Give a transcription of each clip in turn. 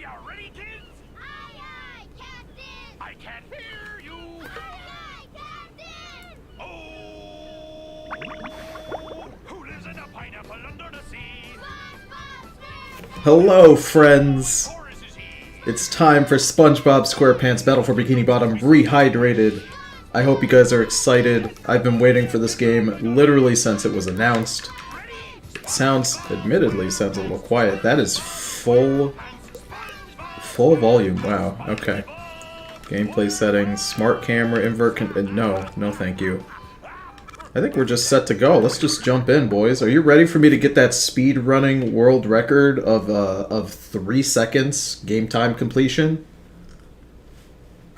you ready, kids? Aye, aye, Captain! I can't hear you! Aye, aye, Captain! Oh! Who lives in a pineapple under the sea? SpongeBob SquarePants! Hello, friends! Horace is he? It's time for SpongeBob SquarePants Battle for Bikini Bottom Rehydrated. I hope you guys are excited. I've been waiting for this game literally since it was announced. It admittedly sounds a little quiet. That is full volume. Wow, okay. Gameplay settings, smart camera, invert no thank you. I think we're just set to go. Let's just jump in, boys. Are you ready for me to get that speed running world record of 3 seconds game time completion?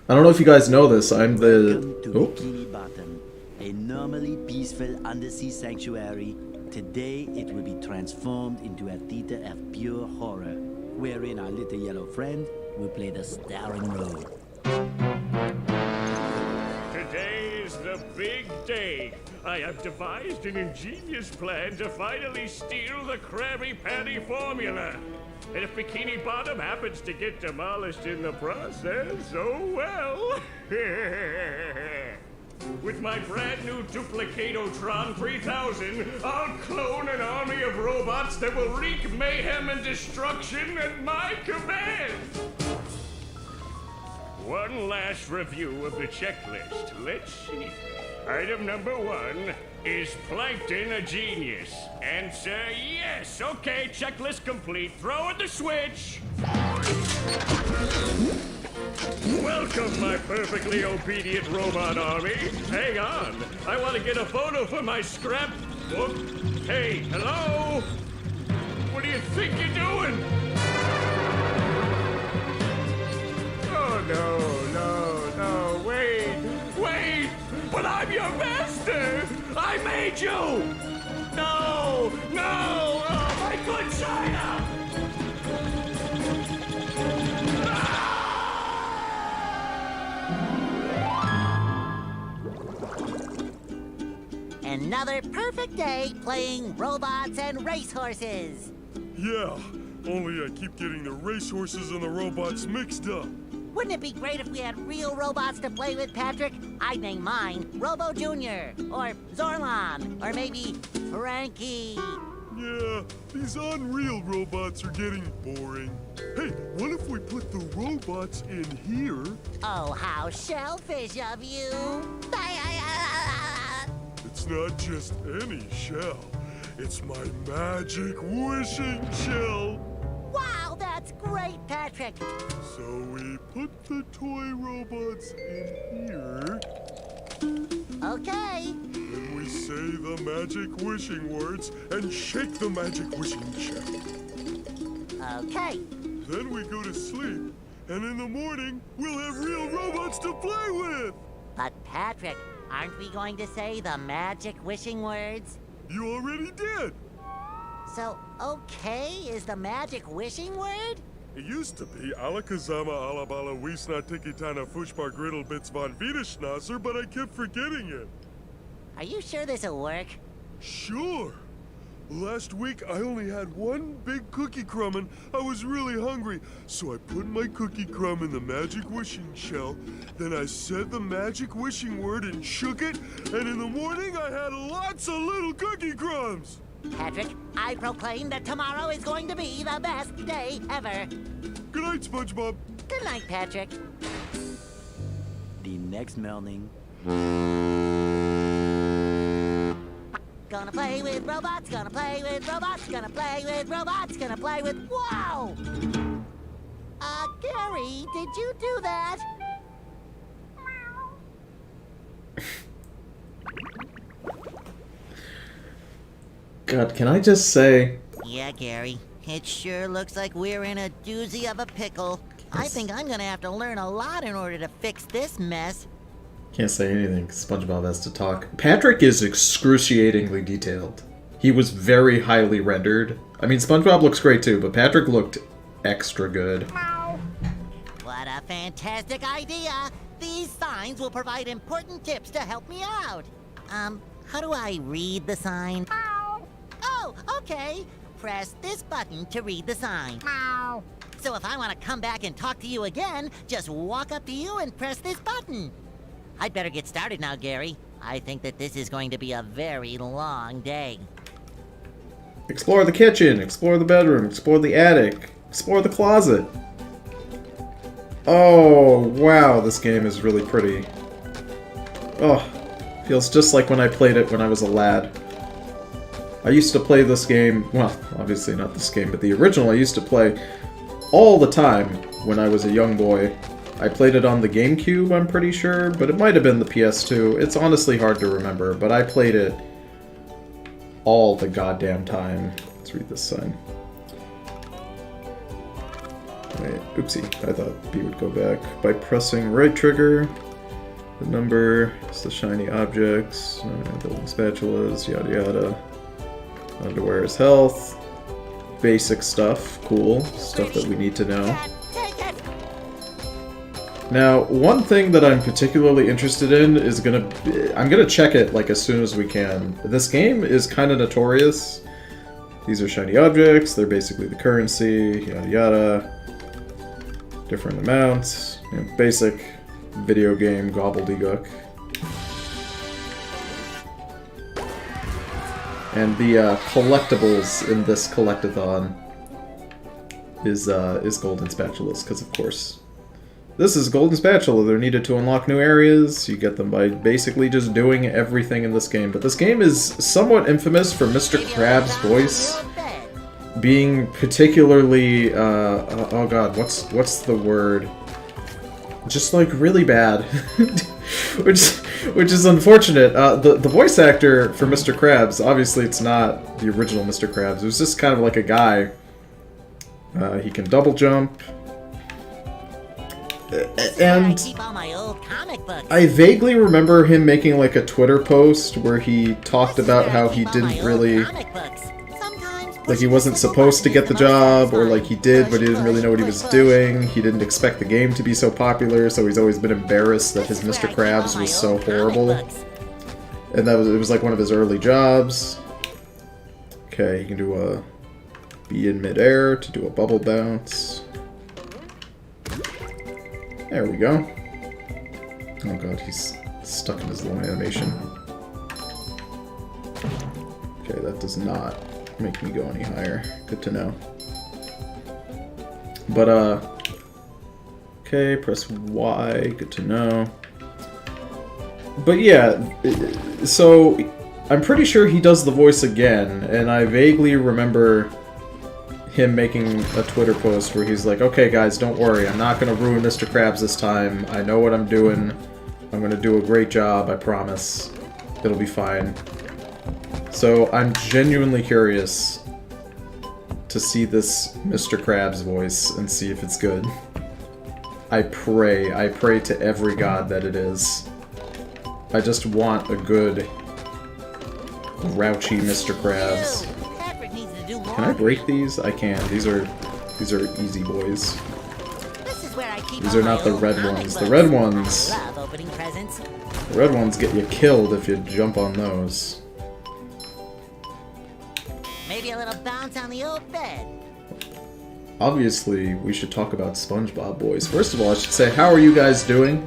I don't know if you guys know this. I'm the... Welcome to Bikini Bottom, a normally peaceful undersea sanctuary. Today it will be transformed into a theater of pure horror, wherein our little yellow friend will play the starring role. Today is the big day. I have devised an ingenious plan to finally steal the Krabby Patty formula. And if Bikini Bottom happens to get demolished in the process, oh well. With my brand new Duplicatotron 3000, I'll clone an army of robots that will wreak mayhem and destruction at my command. One last review of the checklist. Let's see. Item number 1, is Plankton a genius? Answer yes. Okay, checklist complete. Throw in the switch. Welcome, my perfectly obedient robot army. Hang on. I want to get a photo for my scrapbook. Hey, hello? What do you think you're doing? Oh, no, wait. But I'm your master! I made you! No! Oh, my good China! Another perfect day playing robots and racehorses. Yeah, only I keep getting the racehorses and the robots mixed up. Wouldn't it be great if we had real robots to play with, Patrick? I'd name mine Robo Jr. or Zorlon or maybe Frankie. Yeah, these unreal robots are getting boring. Hey, what if we put the robots in here? Oh, how shellfish of you. It's not just any shell. It's my magic wishing shell. Wow, that's great, Patrick. So we put the toy robots in here. Okay. Then we say the magic wishing words and shake the magic wishing shell. Okay. Then we go to sleep, and in the morning, we'll have real robots to play with! But Patrick, aren't we going to say the magic wishing words? You already did! So, okay is the magic wishing word? It used to be Alakazama Alabala Wiesna Tikitana Fushbar Griddle Bits von Wiederschnauzer, but I kept forgetting it. Are you sure this'll work? Sure! Last week, I only had one big cookie crumb and I was really hungry, so I put my cookie crumb in the magic wishing shell, then I said the magic wishing word and shook it, and in the morning I had lots of little cookie crumbs! Patrick, I proclaim that tomorrow is going to be the best day ever. Good night, SpongeBob. Good night, Patrick. The next morning. Gonna play with robots, gonna play with robots, gonna play with robots, gonna play with... Whoa! Gary, did you do that? God, can I just say... Yeah, Gary. It sure looks like we're in a doozy of a pickle. I think I'm gonna have to learn a lot in order to fix this mess. Can't say anything, 'cause SpongeBob has to talk. Patrick is excruciatingly detailed. He was very highly rendered. I mean, SpongeBob looks great too, but Patrick looked extra good. What a fantastic idea! These signs will provide important tips to help me out. How do I read the sign? Oh, okay. Press this button to read the sign. So if I want to come back and talk to you again, just walk up to you and press this button. I'd better get started now, Gary. I think that this is going to be a very long day. Explore the kitchen, explore the bedroom, explore the attic, explore the closet. Oh, wow, this game is really pretty. Oh, feels just like when I played it when I was a lad. I used to play this game, well, obviously not this game, but the original I used to play all the time when I was a young boy. I played it on the GameCube, I'm pretty sure, but it might have been the PS2. It's honestly hard to remember, but I played it all the goddamn time. Let's read this sign. Wait, oopsie, I thought B would go back. By pressing right trigger, the number, it's the shiny objects, golden spatulas, yada yada. Underwear is health. Basic stuff, cool. Stuff that we need to know. Now, one thing that I'm particularly interested in is I'm gonna check it like as soon as we can. This game is kind of notorious. These are shiny objects, they're basically the currency, yada yada. Different amounts, you know, basic video game gobbledygook. And the collectibles in this collectathon is golden spatulas, because of course. This is golden spatula. They're needed to unlock new areas. You get them by basically just doing everything in this game. But this game is somewhat infamous for Mr. Krabs' voice being particularly, oh god, what's the word? Just like really bad, which is unfortunate. The voice actor for Mr. Krabs, obviously it's not the original Mr. Krabs. It was just kind of like a guy. He can double jump. And I vaguely remember him making like a Twitter post where he talked about how he didn't really, like he wasn't supposed to get the job, or like he did but he didn't really know what he was doing. He didn't expect the game to be so popular, so he's always been embarrassed that his Mr. Krabs was so horrible. And it was like one of his early jobs. Okay, he can do a be in midair to do a bubble bounce. There we go. Oh god, he's stuck in his low animation. Okay, that does not make me go any higher. Good to know. But, okay, press Y. Good to know. But yeah, so I'm pretty sure he does the voice again, and I vaguely remember him making a Twitter post where he's like, okay guys, don't worry, I'm not gonna ruin Mr. Krabs this time. I know what I'm doing. I'm gonna do a great job, I promise. It'll be fine. So I'm genuinely curious to see this Mr. Krabs voice and see if it's good. I pray to every god that it is. I just want a good, grouchy Mr. Krabs. Can I break these? I can. These are easy boys. These are not the red ones. The red ones... The red ones get you killed if you jump on those. Maybe a little bounce on the old bed. Obviously, we should talk about SpongeBob boys. First of all, I should say, how are you guys doing?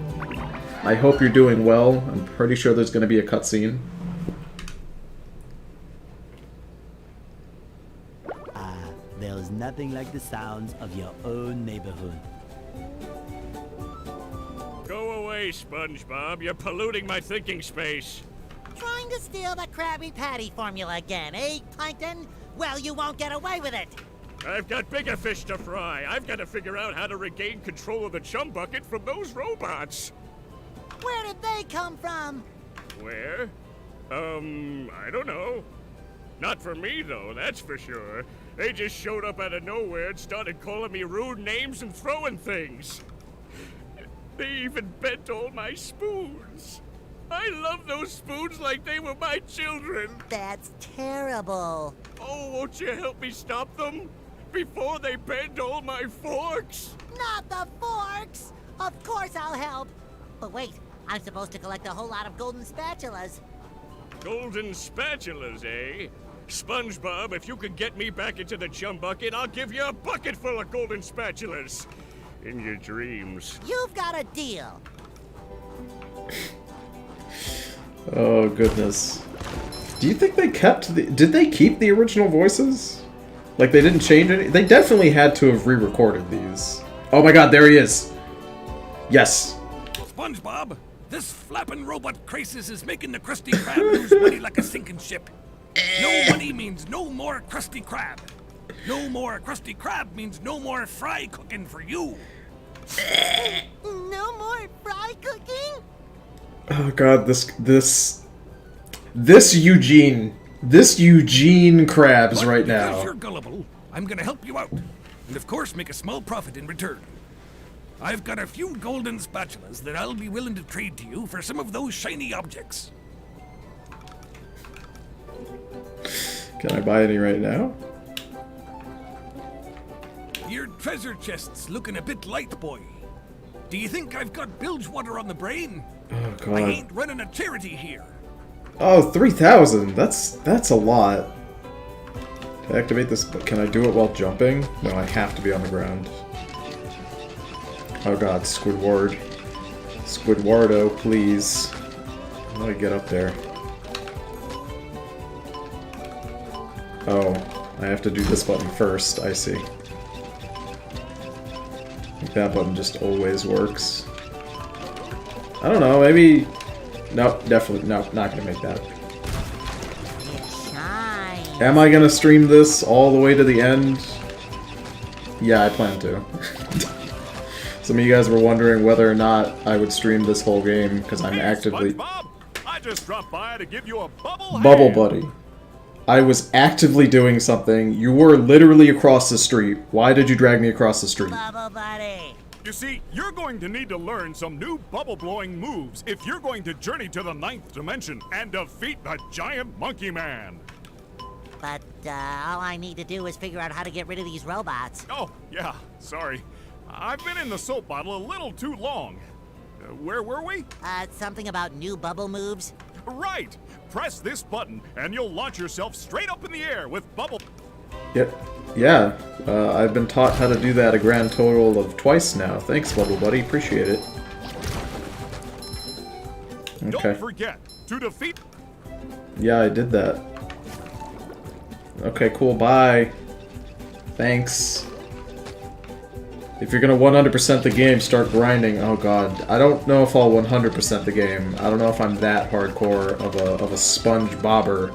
I hope you're doing well. I'm pretty sure there's going to be a cutscene. There's nothing like the sounds of your own neighborhood. Go away, SpongeBob. You're polluting my thinking space. Trying to steal the Krabby Patty formula again, eh, Plankton? Well, you won't get away with it. I've got bigger fish to fry. I've got to figure out how to regain control of the chum bucket from those robots. Where did they come from? Where? I don't know. Not for me, though, that's for sure. They just showed up out of nowhere and started calling me rude names and throwing things. They even bent all my spoons. I love those spoons like they were my children. That's terrible. Oh, won't you help me stop them? Before they bend all my forks? Not the forks! Of course I'll help. But wait, I'm supposed to collect a whole lot of golden spatulas. Golden spatulas, eh? SpongeBob, if you could get me back into the chum bucket, I'll give you a bucket full of golden spatulas. In your dreams. You've got a deal. Oh, goodness. Do you think they kept the... Did they keep the original voices? Like, they didn't change any? They definitely had to have re-recorded these. Oh my god, there he is! Yes. SpongeBob, this flapping robot crisis is making the Krusty Krab lose money like a sinking ship. No money means no more Krusty Krab. No more Krusty Krab means no more fry cooking for you. No more fry cooking? Oh god, this Eugene Krabs right Because now. you're gullible, I'm gonna help you out. And of course make a small profit in return. I've got a few golden spatulas that I'll be willing to trade to you for some of those shiny objects. Can I buy any right now? Your treasure chest's looking a bit light, boy. Do you think I've got bilge water on the brain? Oh I god. ain't running a charity here. Oh, 3,000. That's a lot. To activate this, but can I do it while jumping? No, I have to be on the ground. Oh god, Squidward. Squidwardo, please. How do I get up there? Oh, I have to do this button first, I see. I think that button just always works. I don't know, maybe... Nope, definitely, no, not gonna make that. It shines. Am I gonna stream this all the way to the end? Yeah, I plan to. Some of you guys were wondering whether or not I would stream this whole game, because I'm actively... SpongeBob, I just dropped by to give you a bubble Bubble hand. Buddy. I was actively doing something. You were literally across the street. Why did you drag me across the street? Bubble buddy. You see, you're going to need to learn some new bubble-blowing moves if you're going to journey to the 9th dimension and defeat the giant monkey man. But all I need to do is figure out how to get rid of these robots. Oh, yeah, sorry. I've been in the soap bottle a little too long. Where were we? Something about new bubble moves. Right! Press this button and you'll launch yourself straight up in the air with bubble... Yep. Yeah. I've been taught how to do that a grand total of twice now. Thanks, Bubble Buddy. Appreciate it. Okay. Don't forget, to defeat... Yeah, I did that. Okay, cool. Bye. Thanks. If you're gonna 100% the game, start grinding. Oh god. I don't know if I'll 100% the game. I don't know if I'm that hardcore of a SpongeBobber.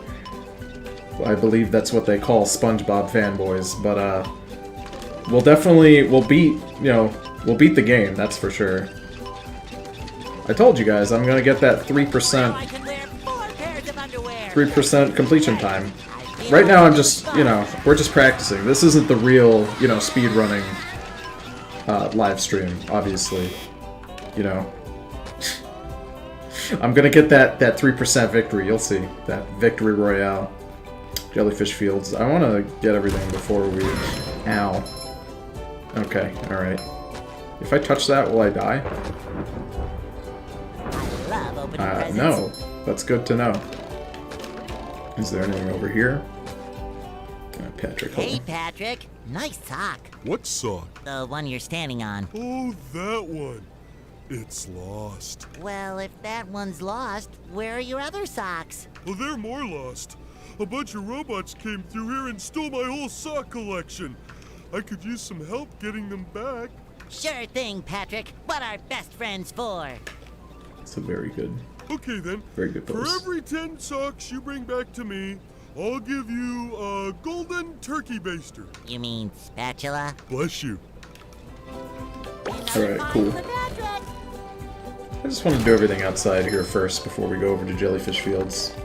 I believe that's what they call SpongeBob fanboys, but we'll beat the game, that's for sure. I told you guys, I'm gonna get that 3% I can wear 4 pairs of underwear. 3% completion time. Right now I'm just, we're just practicing. This isn't the real, speedrunning live stream, obviously. I'm gonna get that 3% victory, you'll see. That victory royale. Jellyfish fields. I want to get everything before we... Ow. Okay, alright. If I touch that, will I die? I love opening presents. No. That's good to know. Is there anything over here? Patrick, hold Hey, on. Patrick. Nice sock. What sock? The one you're standing on. Oh, that one. It's lost. Well, if that one's lost, where are your other socks? Well, they're more lost. A bunch of robots came through here and stole my whole sock collection. I could use some help getting them back. Sure thing, Patrick. What are best friends for? It's a very good... Okay, then. Very good For pose. every 10 socks you bring back to me, I'll give you a golden turkey baster. You mean spatula? Bless you. Alright, cool. I just want to do everything outside here first before we go over to Jellyfish Fields.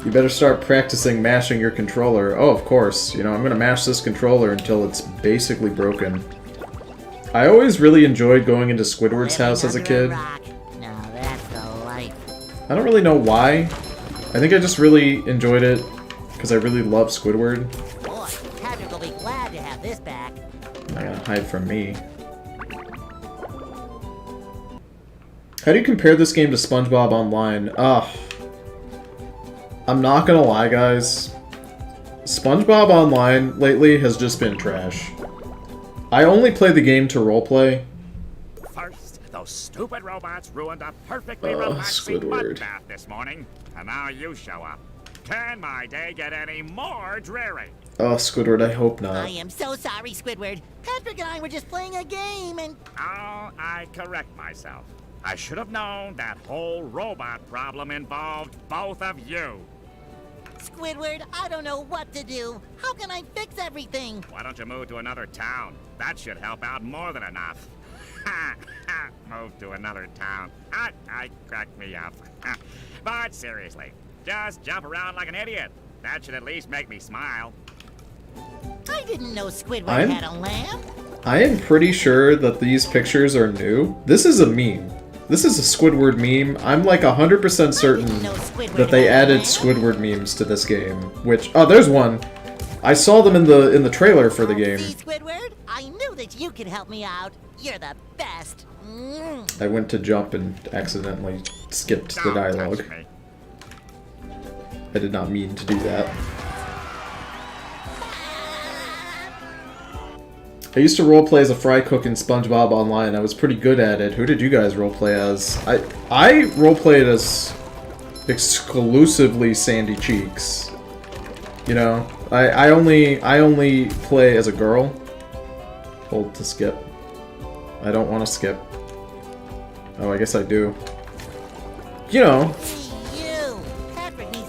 You better start practicing mashing your controller. Oh, of course. I'm gonna mash this controller until it's basically broken. I always really enjoyed going into Squidward's house as a Living kid. under rock. Now that's the life. I don't really know why. I think I just really enjoyed it because I really love Squidward. Boy, Patrick will be glad to have this back. I'm not gonna hide from me. How do you compare this game to SpongeBob Online? I'm not gonna lie, guys. SpongeBob Online lately has just been trash. I only play the game to roleplay. First, those stupid robots ruined a perfectly relaxing Squidward. mud bath this morning, and now you show up. Can my day get any more dreary? Oh, Squidward, I hope not. I am so sorry, Squidward. Patrick and I were just playing a game and... Oh, I correct myself. I should have known that whole robot problem involved both of you. Squidward, I don't know what to do. How can I fix everything? Why don't you move to another town? That should help out more than enough. Move to another town. I cracked me up. But seriously, just jump around like an idiot. That should at least make me smile. I didn't know Squidward had a lamp. I am pretty sure that these pictures are new. This is a meme. This is a Squidward meme. I'm like 100% certain that they added Squidward memes to this game. Which, oh, there's one. I saw them in the trailer for the game. See, Squidward, I knew that you could help me out. You're the best. I went to jump and accidentally skipped the Don't dialogue. touch me. I did not mean to do that. I used to roleplay as a fry cook in SpongeBob Online. I was pretty good at it. Who did you guys roleplay as? I roleplayed as exclusively Sandy Cheeks. You know, I only play as a girl. Hold to skip. I don't want to skip. Oh, I guess I do. You know,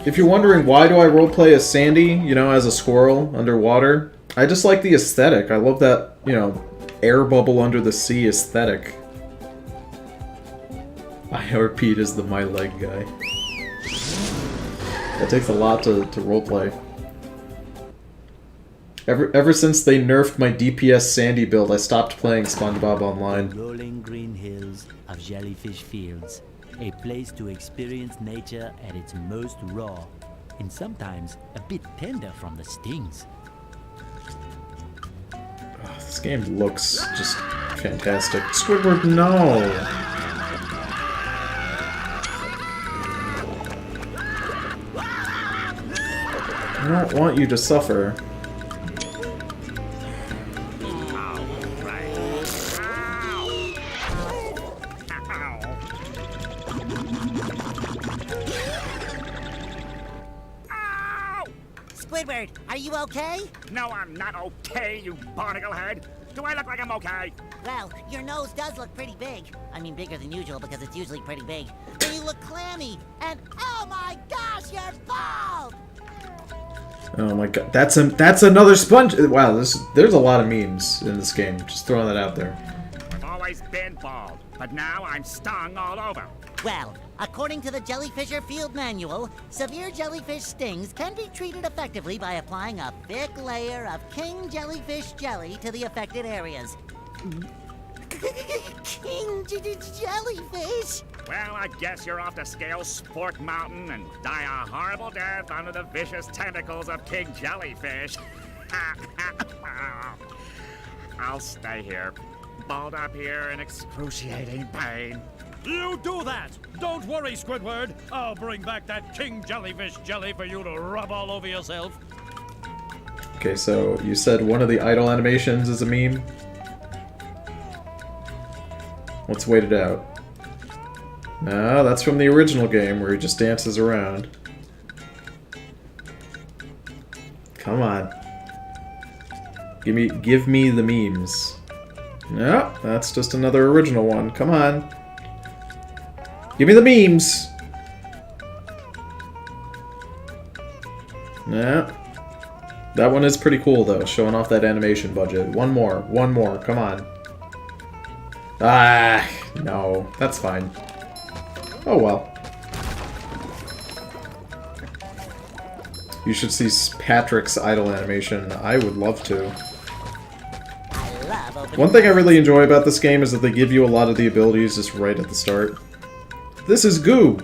if you're wondering why do I roleplay as Sandy, you know, as a squirrel underwater, I just like the aesthetic. I love that, you know, air bubble under the sea aesthetic. I repeat is the my leg guy. That takes a lot to roleplay. Ever since they nerfed my DPS Sandy build, I stopped playing SpongeBob Online. Rolling green hills of jellyfish fields, a place to experience nature at its most raw, and sometimes a bit tender from the stings. This game looks just fantastic. Squidward, no! I don't want you to suffer. Squidward, are you okay? No, I'm not okay, you barnacle head. Do I look like I'm okay? Well, your nose does look pretty big. I mean, bigger than usual because it's usually pretty big. But you look clammy, and oh my gosh, you're bald! Oh my god, that's another sponge. Wow, there's a lot of memes in this game. Just throwing that out there. I've always been bald, but now I'm stung all over. Well, according to the Jellyfisher Field Manual, severe jellyfish stings can be treated effectively by applying a thick layer of king jellyfish jelly to the affected areas. King jellyfish? Well, I guess you're off to scale Sport Mountain and die a horrible death under the vicious tentacles of King Jellyfish. I'll stay here, balled up here in excruciating pain. You do that! Don't worry, Squidward. I'll bring back that king jellyfish jelly for you to rub all over yourself. Okay, so you said one of the idle animations is a meme? Let's wait it out. No, that's from the original game where he just dances around. Come on. Give me the memes. No, that's just another original one. Come on. Give me the memes! No. That one is pretty cool though, showing off that animation budget. One more, come on. Ah, no, that's fine. Oh well. You should see Patrick's idle animation. I would love to. One thing I really enjoy about this game is that they give you a lot of the abilities just right at the start. This is goo.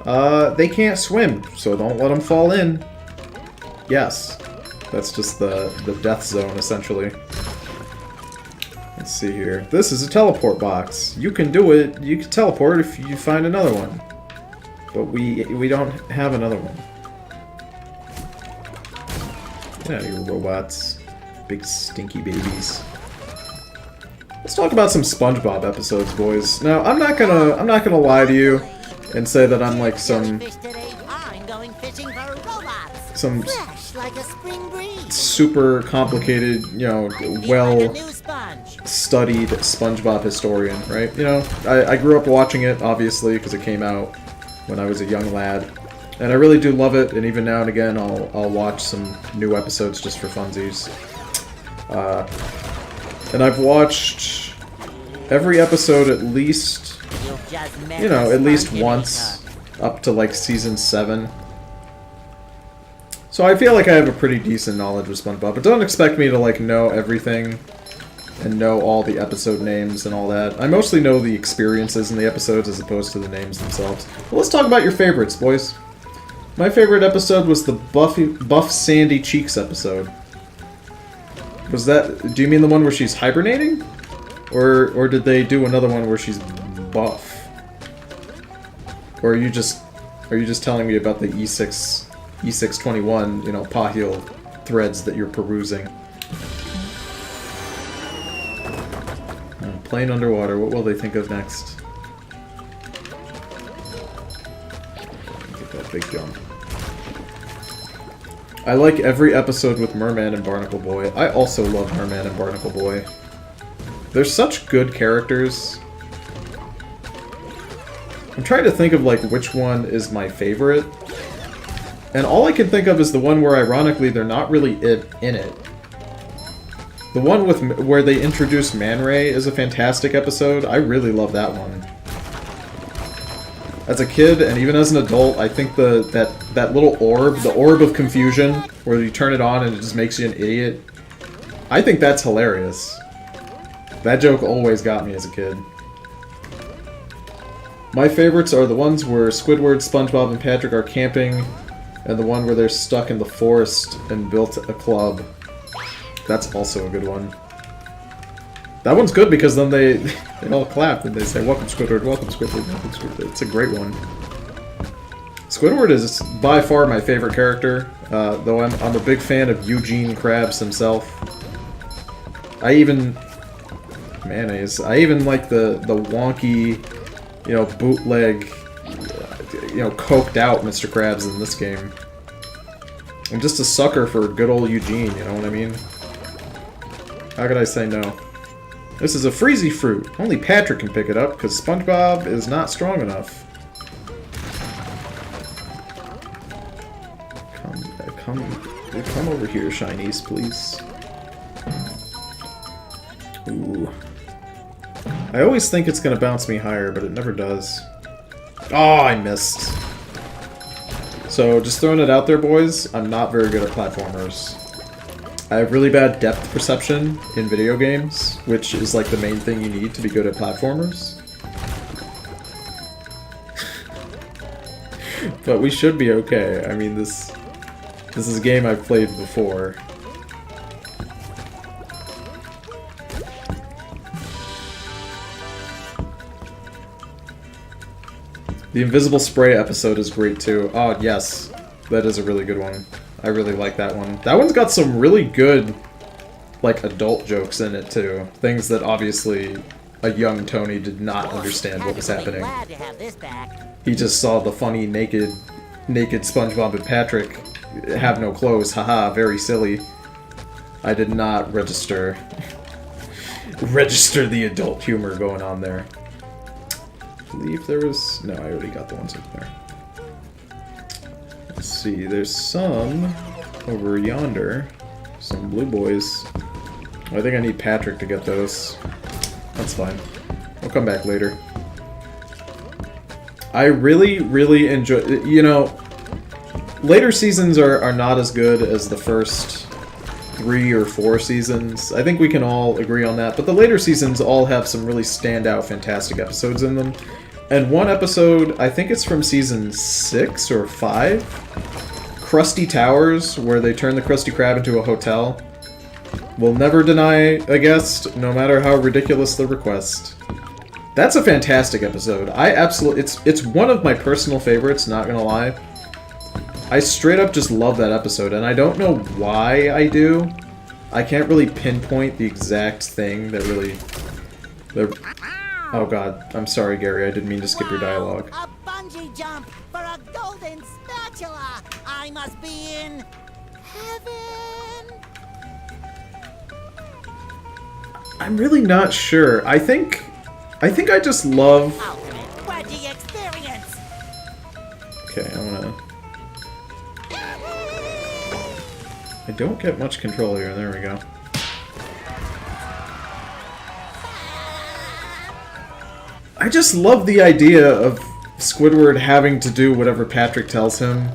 They can't swim, so don't let them fall in. Yes. That's just the death zone, essentially. Let's see here. This is a teleport box. You can do it. You can teleport if you find another one. But we don't have another one. Get out of here, robots. Big stinky babies. Let's talk about some SpongeBob episodes, boys. Now, I'm not gonna lie to you and say that I'm like some Jellyfish today, I'm going fishing for robots. some Fresh like a spring breeze. super complicated, you know, Like a well new sponge. studied SpongeBob historian, right? You know, I grew up watching it, obviously, because it came out when I was a young lad. And I really do love it, and even now and again I'll watch some new episodes just for funsies. And I've watched every episode at least, You've just met you know, the at least sponge once, up to like season 7. So I feel like I have a pretty decent knowledge of SpongeBob, but don't expect me to like know everything and know all the episode names and all that. I mostly know the experiences in the episodes as opposed to the names themselves. But let's talk about your favorites, boys. My favorite episode was the Buff Sandy Cheeks episode. Was that... Do you mean the one where she's hibernating? Or did they do another one where she's buff? Or are you just telling me about the E621, you know, Pahil threads that you're perusing? Plane underwater, what will they think of next? Get that big jump. I like every episode with Merman and Barnacle Boy. I also love Merman and Barnacle Boy. They're such good characters. I'm trying to think of like which one is my favorite. And all I can think of is the one where ironically they're not really in it. The one with where they introduce Man Ray is a fantastic episode. I really love that one. As a kid, and even as an adult, I think that little orb, the orb of confusion, where you turn it on and it just makes you an idiot, I think that's hilarious. That joke always got me as a kid. My favorites are the ones where Squidward, SpongeBob, and Patrick are camping, and the one where they're stuck in the forest and built a club. That's also a good one. That one's good because then they all clap and they say, "Welcome Squidward, welcome Squidward, welcome Squidward." It's a great one. Squidward is by far my favorite character, though I'm a big fan of Eugene Krabs himself. Mayonnaise. I even like the wonky, you know, bootleg, you know, coked out Mr. Krabs in this game. I'm just a sucker for good old Eugene, you know what I mean? How could I say no? This is a freezy fruit. Only Patrick can pick it up, because SpongeBob is not strong enough. Come over here, Shinies, please. Ooh. I always think it's gonna bounce me higher, but it never does. Oh, I missed. So, just throwing it out there, boys, I'm not very good at platformers. I have really bad depth perception in video games, which is like the main thing you need to be good at platformers. But we should be okay. I mean, this is a game I've played before. The Invisible Spray episode is great too. Oh, yes. That is a really good one. I really like that one. That one's got some really good, like, adult jokes in it too. Things that obviously a young Tony did not understand what was happening. Glad to have this back. He just saw the funny naked SpongeBob and Patrick have no clothes. Haha, very silly. I did not register the adult humor going on there. I believe there was... No, I already got the ones up there. Let's see, there's some over yonder. Some blue boys. I think I need Patrick to get those. That's fine. I'll come back later. I really, really enjoy... You know, later seasons are not as good as the first 3 or 4 seasons. I think we can all agree on that. But the later seasons all have some really standout, fantastic episodes in them. And one episode, I think it's from season 6 or 5, Krusty Towers, where they turn the Krusty Krab into a hotel. Will never deny a guest, no matter how ridiculous the request. That's a fantastic episode. I absolutely... It's one of my personal favorites, not gonna lie. I straight up just love that episode, and I don't know why I do. I can't really pinpoint the exact thing that really... Oh god, I'm sorry, Gary, I didn't mean to skip your dialogue. A bungee jump for a golden spatula! I must be in heaven! I'm really not sure. I think I just love... Ultimate wedgie experience! Okay, I'm gonna... I don't get much control here. There we go. I just love the idea of Squidward having to do whatever Patrick tells him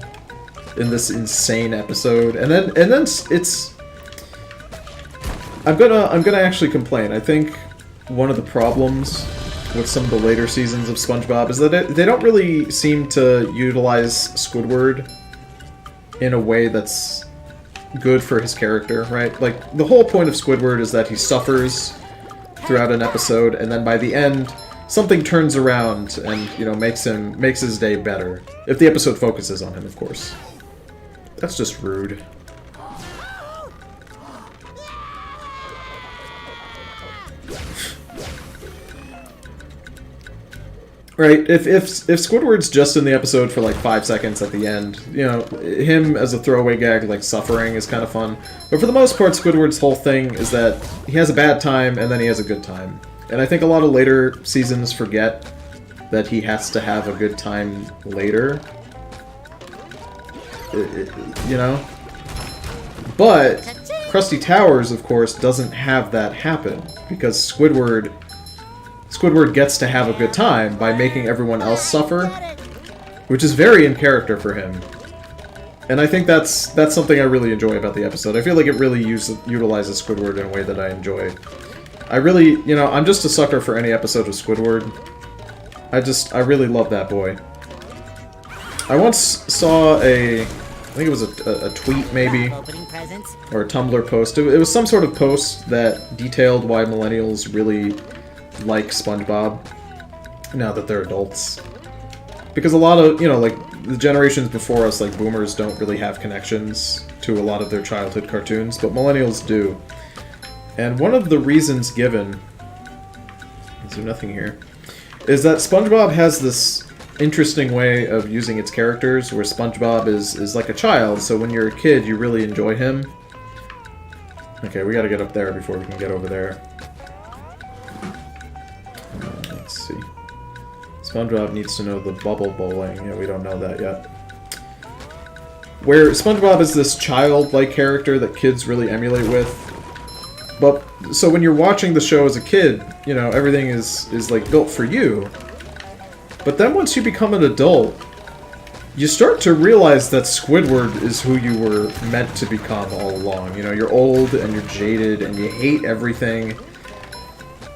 in this insane episode, and then it's. I'm gonna actually complain. I think one of the problems with some of the later seasons of SpongeBob is that they don't really seem to utilize Squidward in a way that's good for his character, right? Like, the whole point of Squidward is that he suffers throughout an episode, and then by the end, something turns around and, you know, makes his day better. If the episode focuses on him, of course. That's just rude. Right, if Squidward's just in the episode for like 5 seconds at the end, you know, him as a throwaway gag, like suffering, is kind of fun. But for the most part, Squidward's whole thing is that he has a bad time and then he has a good time. And I think a lot of later seasons forget that he has to have a good time later. You know? But Krusty Towers, of course, doesn't have that happen, because Squidward gets to have a good time by making everyone else suffer, which is very in character for him. And I think that's something I really enjoy about the episode. I feel like it really utilizes Squidward in a way that I enjoy. I really, you know, I'm just a sucker for any episode of Squidward. I really love that boy. I once saw I think it was a tweet maybe, or a Tumblr post. It was some sort of post that detailed why millennials really like SpongeBob now that they're adults. Because a lot of, you know, like, the generations before us, like boomers, don't really have connections to a lot of their childhood cartoons, but millennials do. And one of the reasons given, is there nothing here, is that SpongeBob has this interesting way of using its characters, where SpongeBob is like a child, so when you're a kid, you really enjoy him. Okay, we gotta get up there before we can get over there. Let's see. SpongeBob needs to know the bubble bowling. Yeah, we don't know that yet. Where SpongeBob is this childlike character that kids really emulate with. But, so when you're watching the show as a kid, you know, everything is like built for you. But then once you become an adult, you start to realize that Squidward is who you were meant to become all along. You know, you're old and you're jaded and you hate everything.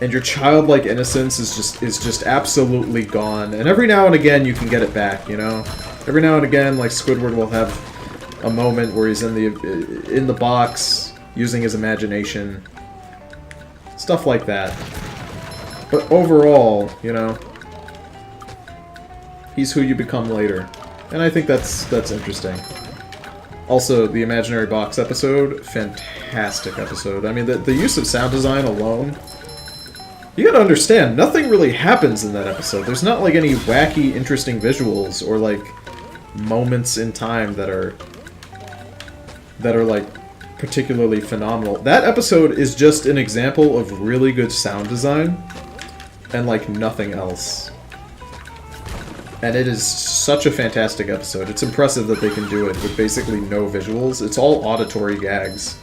And your childlike innocence is just absolutely gone. And every now and again you can get it back, you know? Every now and again, like, Squidward will have a moment where he's in the box, using his imagination. Stuff like that. But overall, you know, he's who you become later. And I think that's interesting. Also, the Imaginary Box episode, fantastic episode. I mean, the use of sound design alone, you gotta understand, nothing really happens in that episode. There's not, like, any wacky, interesting visuals or, like, moments in time that are like, particularly phenomenal. That episode is just an example of really good sound design and, like, nothing else. And it is such a fantastic episode. It's impressive that they can do it with basically no visuals. It's all auditory gags.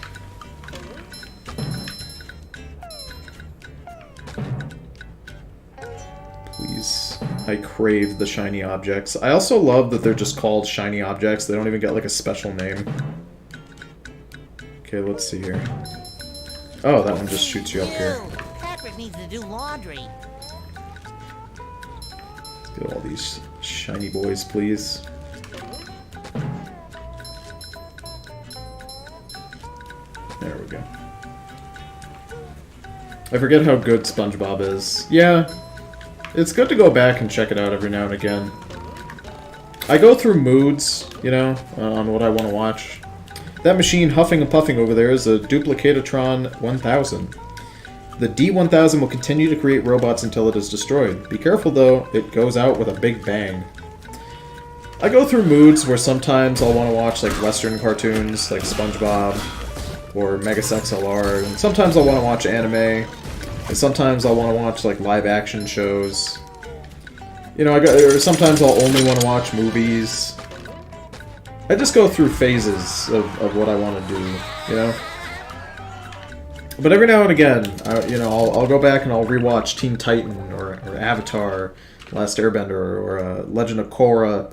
Please. I crave the shiny objects. I also love that they're just called shiny objects. They don't even get, like, a special name. Okay, let's see here. Oh, that one just shoots you up here. Patrick needs to do laundry. Let's get all these shiny boys, please. There we go. I forget how good SpongeBob is. Yeah, it's good to go back and check it out every now and again. I go through moods, you know, on what I want to watch. That machine huffing and puffing over there is a Duplicatotron 1000. The D1000 will continue to create robots until it is destroyed. Be careful though, it goes out with a big bang. I go through moods where sometimes I'll want to watch like Western cartoons, like SpongeBob or Megas XLR, and sometimes I'll want to watch anime, and sometimes I'll want to watch like live action shows. You know, or sometimes I'll only want to watch movies. I just go through phases of what I want to do, you know? But every now and again, I'll go back and I'll rewatch Teen Titan or Avatar, Last Airbender, or Legend of Korra,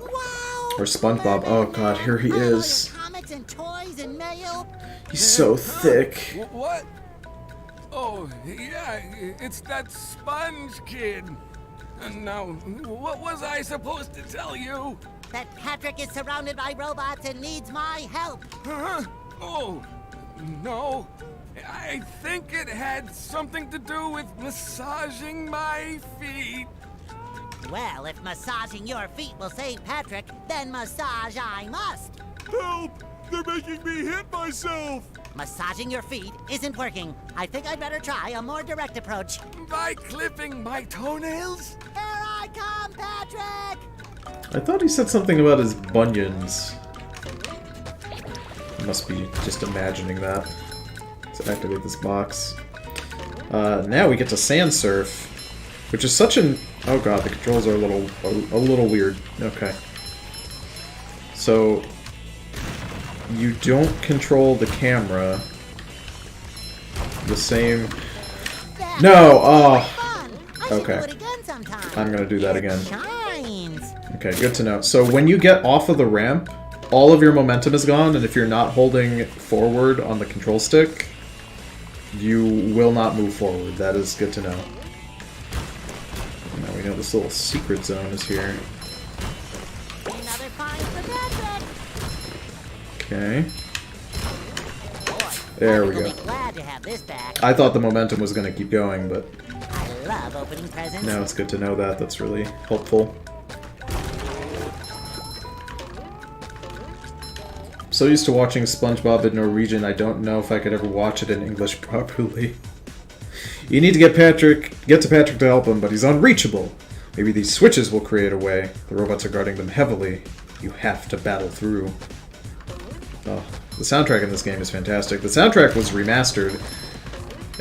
or SpongeBob. Oh god, here he is. Comics and toys and mail. He's so thick. What? Oh, yeah, it's that Sponge kid. And now, what was I supposed to tell you? That Patrick is surrounded by robots and needs my help. Huh? Oh, no. I think it had something to do with massaging my feet. Well, if massaging your feet will save Patrick, then massage I must. Help! They're making me hit myself! Massaging your feet isn't working. I think I'd better try a more direct approach. By clipping my toenails? Here I come, Patrick! I thought he said something about his bunions. I must be just imagining that. Let's activate this box. Now we get to Sand Surf, which is such an... Oh god, the controls are a little weird. Okay. So you don't control the camera the same... No! Oh! Okay. I'm gonna do that again. Okay, good to know. So when you get off of the ramp, all of your momentum is gone, and if you're not holding forward on the control stick, you will not move forward. That is good to know. Now we know this little secret zone is here. Another find for Patrick. Okay. There we go. Glad to have this back. I thought the momentum was going to keep going, but I love opening presents. now it's good to know that. That's really helpful. So used to watching SpongeBob in Norwegian, I don't know if I could ever watch it in English properly. You need to get to Patrick to help him, but he's unreachable. Maybe these switches will create a way. The robots are guarding them heavily. You have to battle through. Oh, the soundtrack in this game is fantastic. The soundtrack was remastered,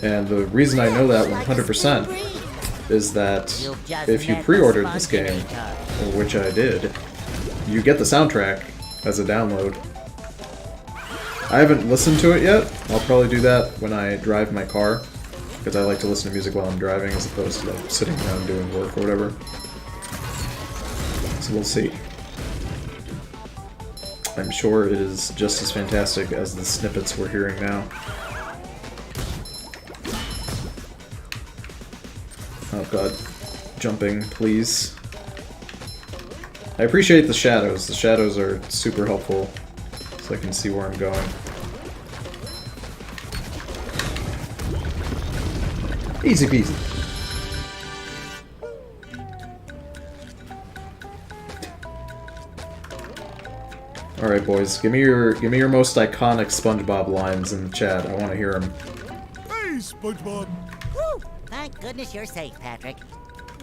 and the reason I know that 100% is that if you pre-ordered this game, which I did, you get the soundtrack as a download. I haven't listened to it yet. I'll probably do that when I drive my car, because I like to listen to music while I'm driving as opposed to like sitting around doing work or whatever. So we'll see. I'm sure it is just as fantastic as the snippets we're hearing now. Oh god. Jumping, please. I appreciate the shadows. The shadows are super helpful, so I can see where I'm going. Easy peasy. Alright boys, give me your most iconic SpongeBob lines in the chat. I want to hear them. Hey, SpongeBob! Whew! Thank goodness you're safe, Patrick.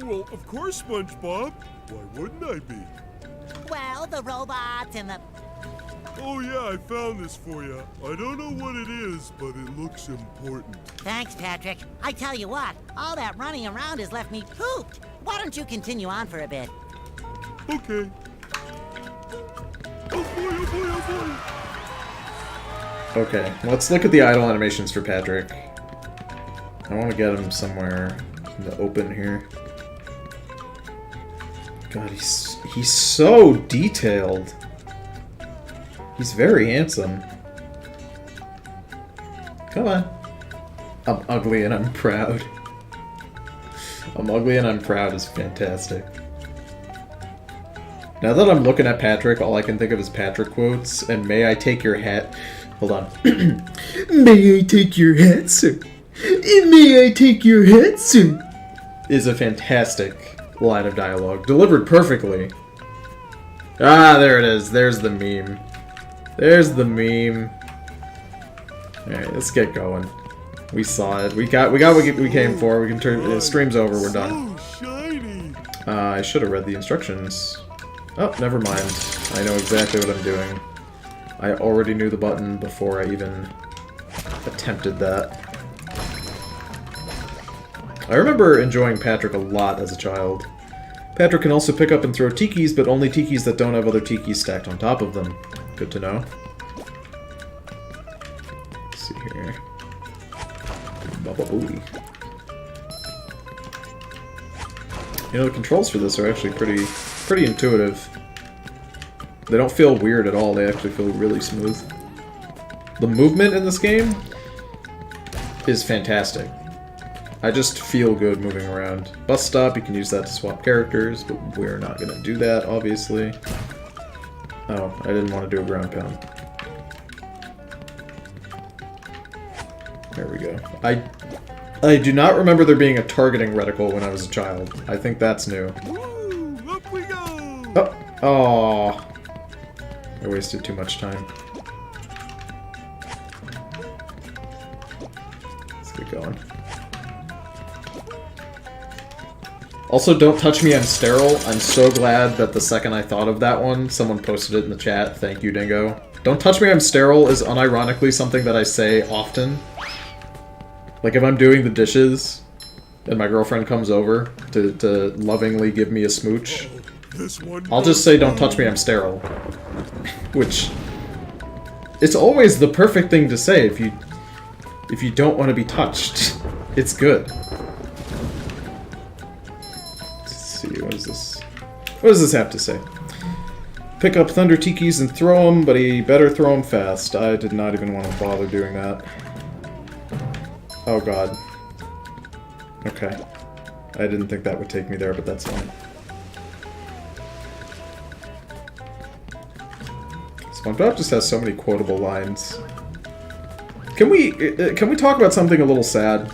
Well, of course, SpongeBob. Why wouldn't I be? Well, the robots and the... Oh yeah, I found this for you. I don't know what it is, but it looks important. Thanks, Patrick. I tell you what, all that running around has left me pooped. Why don't you continue on for a bit? Okay. Oh boy, oh boy, oh boy! Okay, let's look at the idle animations for Patrick. I want to get him somewhere in the open here. God, he's so detailed. He's very handsome. Come on. I'm ugly and I'm proud. I'm ugly and I'm proud is fantastic. Now that I'm looking at Patrick, all I can think of is Patrick quotes, and may I take your hat... Hold on. May I take your hat, sir? May I take your hat, sir? Is a fantastic line of dialogue, delivered perfectly. Ah, there it is. There's the meme. There's the meme. Alright, let's get going. We saw it. We got what we came for. We can turn... stream's over. We're done. So shiny. I should have read the instructions. Oh, never mind. I know exactly what I'm doing. I already knew the button before I even attempted that. I remember enjoying Patrick a lot as a child. Patrick can also pick up and throw tikis, but only tikis that don't have other tikis stacked on top of them. Good to know. Let's see here. Bubba booty. You know, the controls for this are actually pretty intuitive. They don't feel weird at all, they actually feel really smooth. The movement in this game is fantastic. I just feel good moving around. Bus stop, you can use that to swap characters, but we're not gonna do that, obviously. Oh, I didn't want to do a ground pound. There we go. I do not remember there being a targeting reticle when I was a child. I think that's new. Woo! Up we go! Oh! Aww. I wasted too much time. Let's get going. Also, don't touch me, I'm sterile. I'm so glad that the second I thought of that one, someone posted it in the chat. Thank you, Dingo. Don't touch me, I'm sterile is unironically something that I say often. Like if I'm doing the dishes, and my girlfriend comes over to lovingly give me a smooch, I'll just say, don't touch me, I'm sterile. Which, it's always the perfect thing to say if you don't want to be touched. It's good. Let's see, what is this? What does this have to say? Pick up Thunder Tikis and throw them, but he better throw them fast. I did not even want to bother doing that. Oh god. Okay. I didn't think that would take me there, but that's fine. SpongeBob just has so many quotable lines. Can we talk about something a little sad?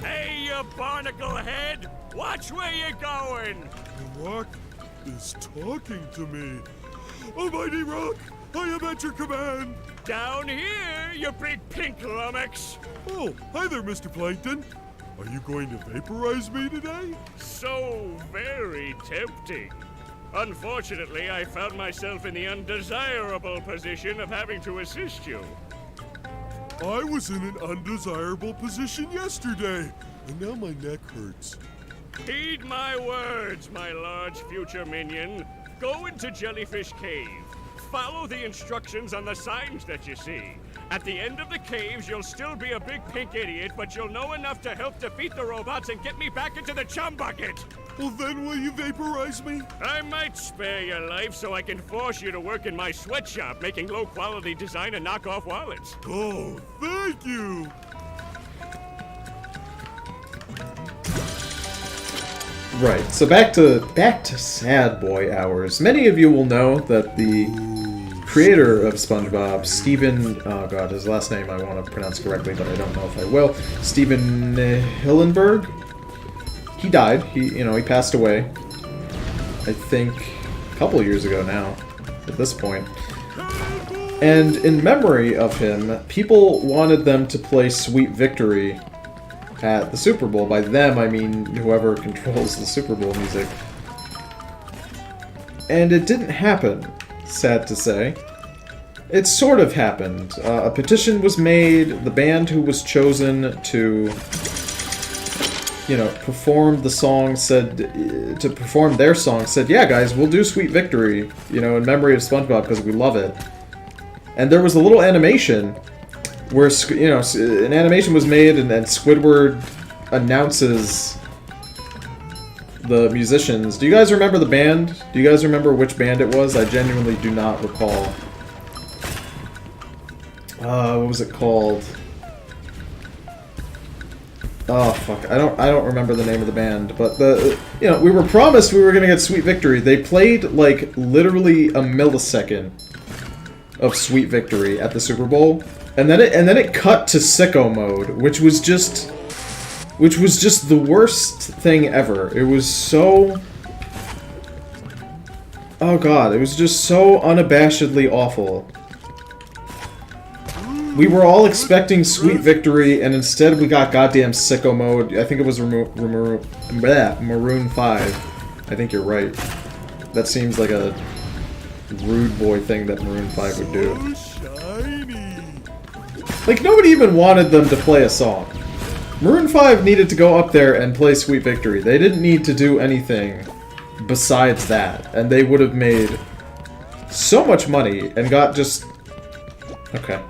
Hey, you barnacle head! Watch where you're going! The rock is talking to me. Almighty Rock, I am at your command. Down here, you big pink lummox! Oh, hi there, Mr. Plankton. Are you going to vaporize me today? So very tempting. Unfortunately, I found myself in the undesirable position of having to assist you. I was in an undesirable position yesterday, and now my neck hurts. Heed my words, my large future minion. Go into Jellyfish Cave. Follow the instructions on the signs that you see. At the end of the caves, you'll still be a big pink idiot, but you'll know enough to help defeat the robots and get me back into the chum bucket. Well, then will you vaporize me? I might spare your life so I can force you to work in my sweatshop, making low-quality design and knockoff wallets. Oh, thank you. Right, so back to sad boy hours. Many of you will know that the creator of SpongeBob, Steven, oh god, his last name I want to pronounce correctly, but I don't know if I will. Steven Hillenburg. He died. He passed away. I think a couple years ago now, at this point. And in memory of him, people wanted them to play Sweet Victory at the Super Bowl. By them, I mean whoever controls the Super Bowl music. And it didn't happen, sad to say. It sort of happened. A petition was made, the band who was chosen to, perform the song to perform their song said, yeah guys, we'll do Sweet Victory, in memory of SpongeBob because we love it. And there was a little animation where, an animation was made and Squidward announces the musicians. Do you guys remember the band? Do you guys remember which band it was? I genuinely do not recall. What was it called? Oh fuck, I don't remember the name of the band, but we were promised we were gonna get Sweet Victory. They played like literally a millisecond of Sweet Victory at the Super Bowl, and then it cut to sicko mode, which was just the worst thing ever. It was so Oh god, it was just so unabashedly awful. We were all expecting sweet victory, and instead we got goddamn sicko mode. I think it was Maroon 5. I think you're right. That seems like a rude boy thing that Maroon 5 would do. Like, nobody even wanted them to play a song. Maroon 5 needed to go up there and play Sweet Victory. They didn't need to do anything besides that. And they would have made so much money and got just... Okay.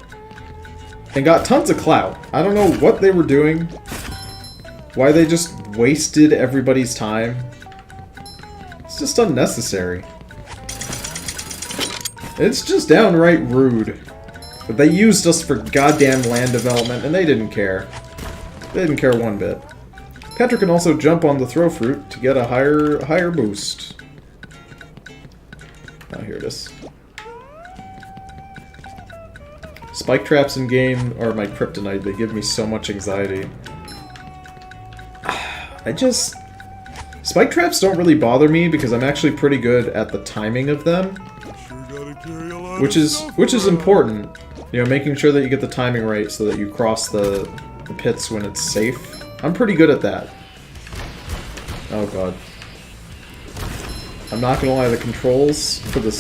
And got tons of clout. I don't know what they were doing. Why they just wasted everybody's time. It's just unnecessary. It's just downright rude. But they used us for goddamn land development, and they didn't care. They didn't care one bit. Patrick can also jump on the throw fruit to get a higher boost. Oh, here it is. Spike traps in game are my kryptonite. They give me so much anxiety. Spike traps don't really bother me because I'm actually pretty good at the timing of them. Which is important. You know, making sure that you get the timing right so that you cross the pits when it's safe. I'm pretty good at that. Oh god. I'm not gonna lie, the controls for the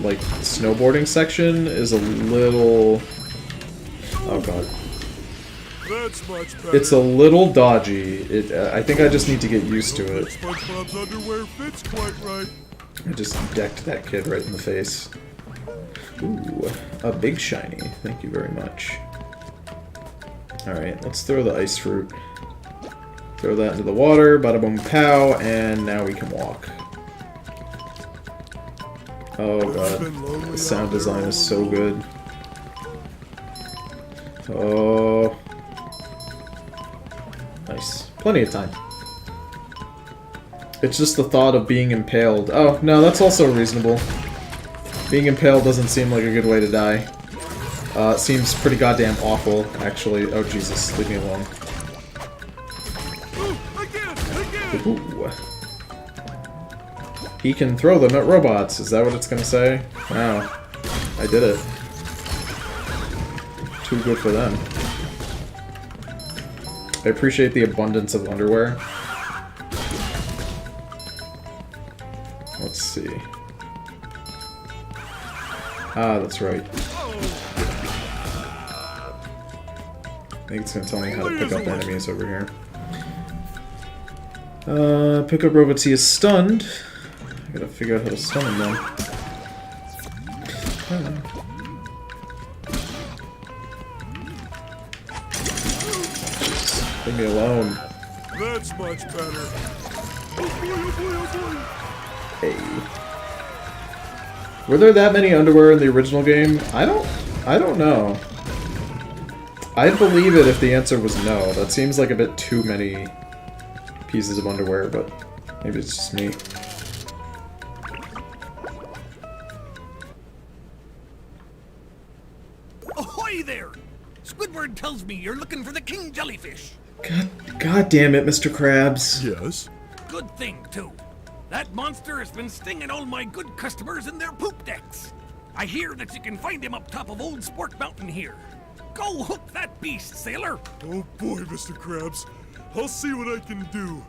like snowboarding section is a little... Oh god. That's much better. It's a little dodgy. I think I just need to get used to it. SpongeBob's underwear fits quite right. I just decked that kid right in the face. Ooh, a big shiny. Thank you very much. Alright, let's throw the ice fruit. Throw that into the water, bada boom pow, and now we can walk. Oh god, the sound design is so good. Oh. Nice. Plenty of time. It's just the thought of being impaled. Oh, no, that's also reasonable. Being impaled doesn't seem like a good way to die. It seems pretty goddamn awful, actually. Oh, Jesus, leave me alone. Ooh. He can throw them at robots. Is that what it's gonna say? Wow. I did it. Too good for them. I appreciate the abundance of underwear. Let's see. Ah, that's right. I think it's gonna tell me how to pick up enemies over here. Pickup robots, he is stunned. I gotta figure out how to stun him then. Leave me alone. That's much better. Hey. Were there that many underwear in the original game? I don't know. I'd believe it if the answer was no. That seems like a bit too many pieces of underwear, but maybe it's just me. Ahoy there! Squidward tells me you're looking for the king jellyfish. God damn it, Mr. Krabs. Yes? Good thing, too. That monster has been stinging all my good customers in their poop decks. I hear that you can find him up top of Old Sport Mountain here. Go hook that beast, sailor! Oh boy, Mr. Krabs. I'll see what I can do.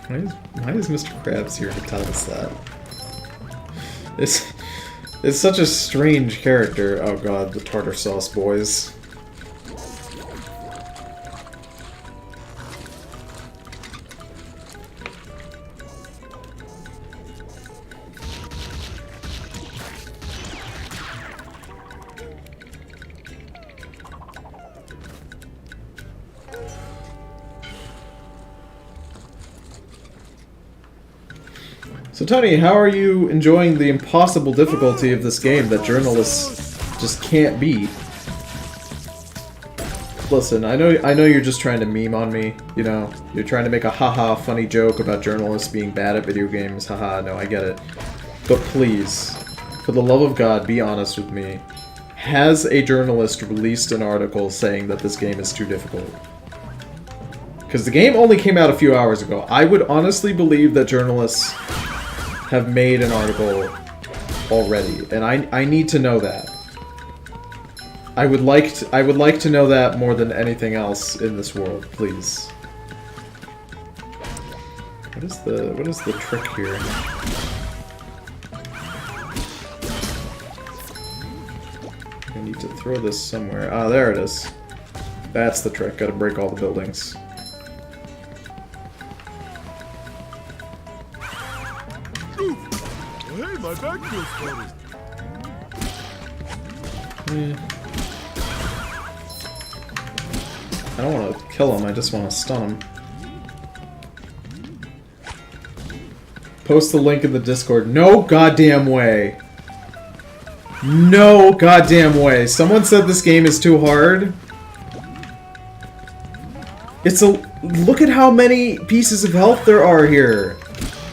Why is Mr. Krabs here to tell us that? It's such a strange character. Oh god, the tartar sauce boys. So Tony, how are you enjoying the impossible difficulty of this game that journalists just can't beat? Listen, I know you're just trying to meme on me, you know? You're trying to make a haha funny joke about journalists being bad at video games, haha, no, I get it. But please, for the love of God, be honest with me. Has a journalist released an article saying that this game is too difficult? Because the game only came out a few hours ago. I would honestly believe that journalists have made an article already, and I need to know that. I would like to know that more than anything else in this world, please. What is the trick here? I need to throw this somewhere. Ah, there it is. That's the trick. Gotta break all the buildings. Hey, my back feels better. I don't want to kill him, I just want to stun him. Post the link in the Discord. No goddamn way! No goddamn way! Someone said this game is too hard? It's a... Look at how many pieces of health there are here!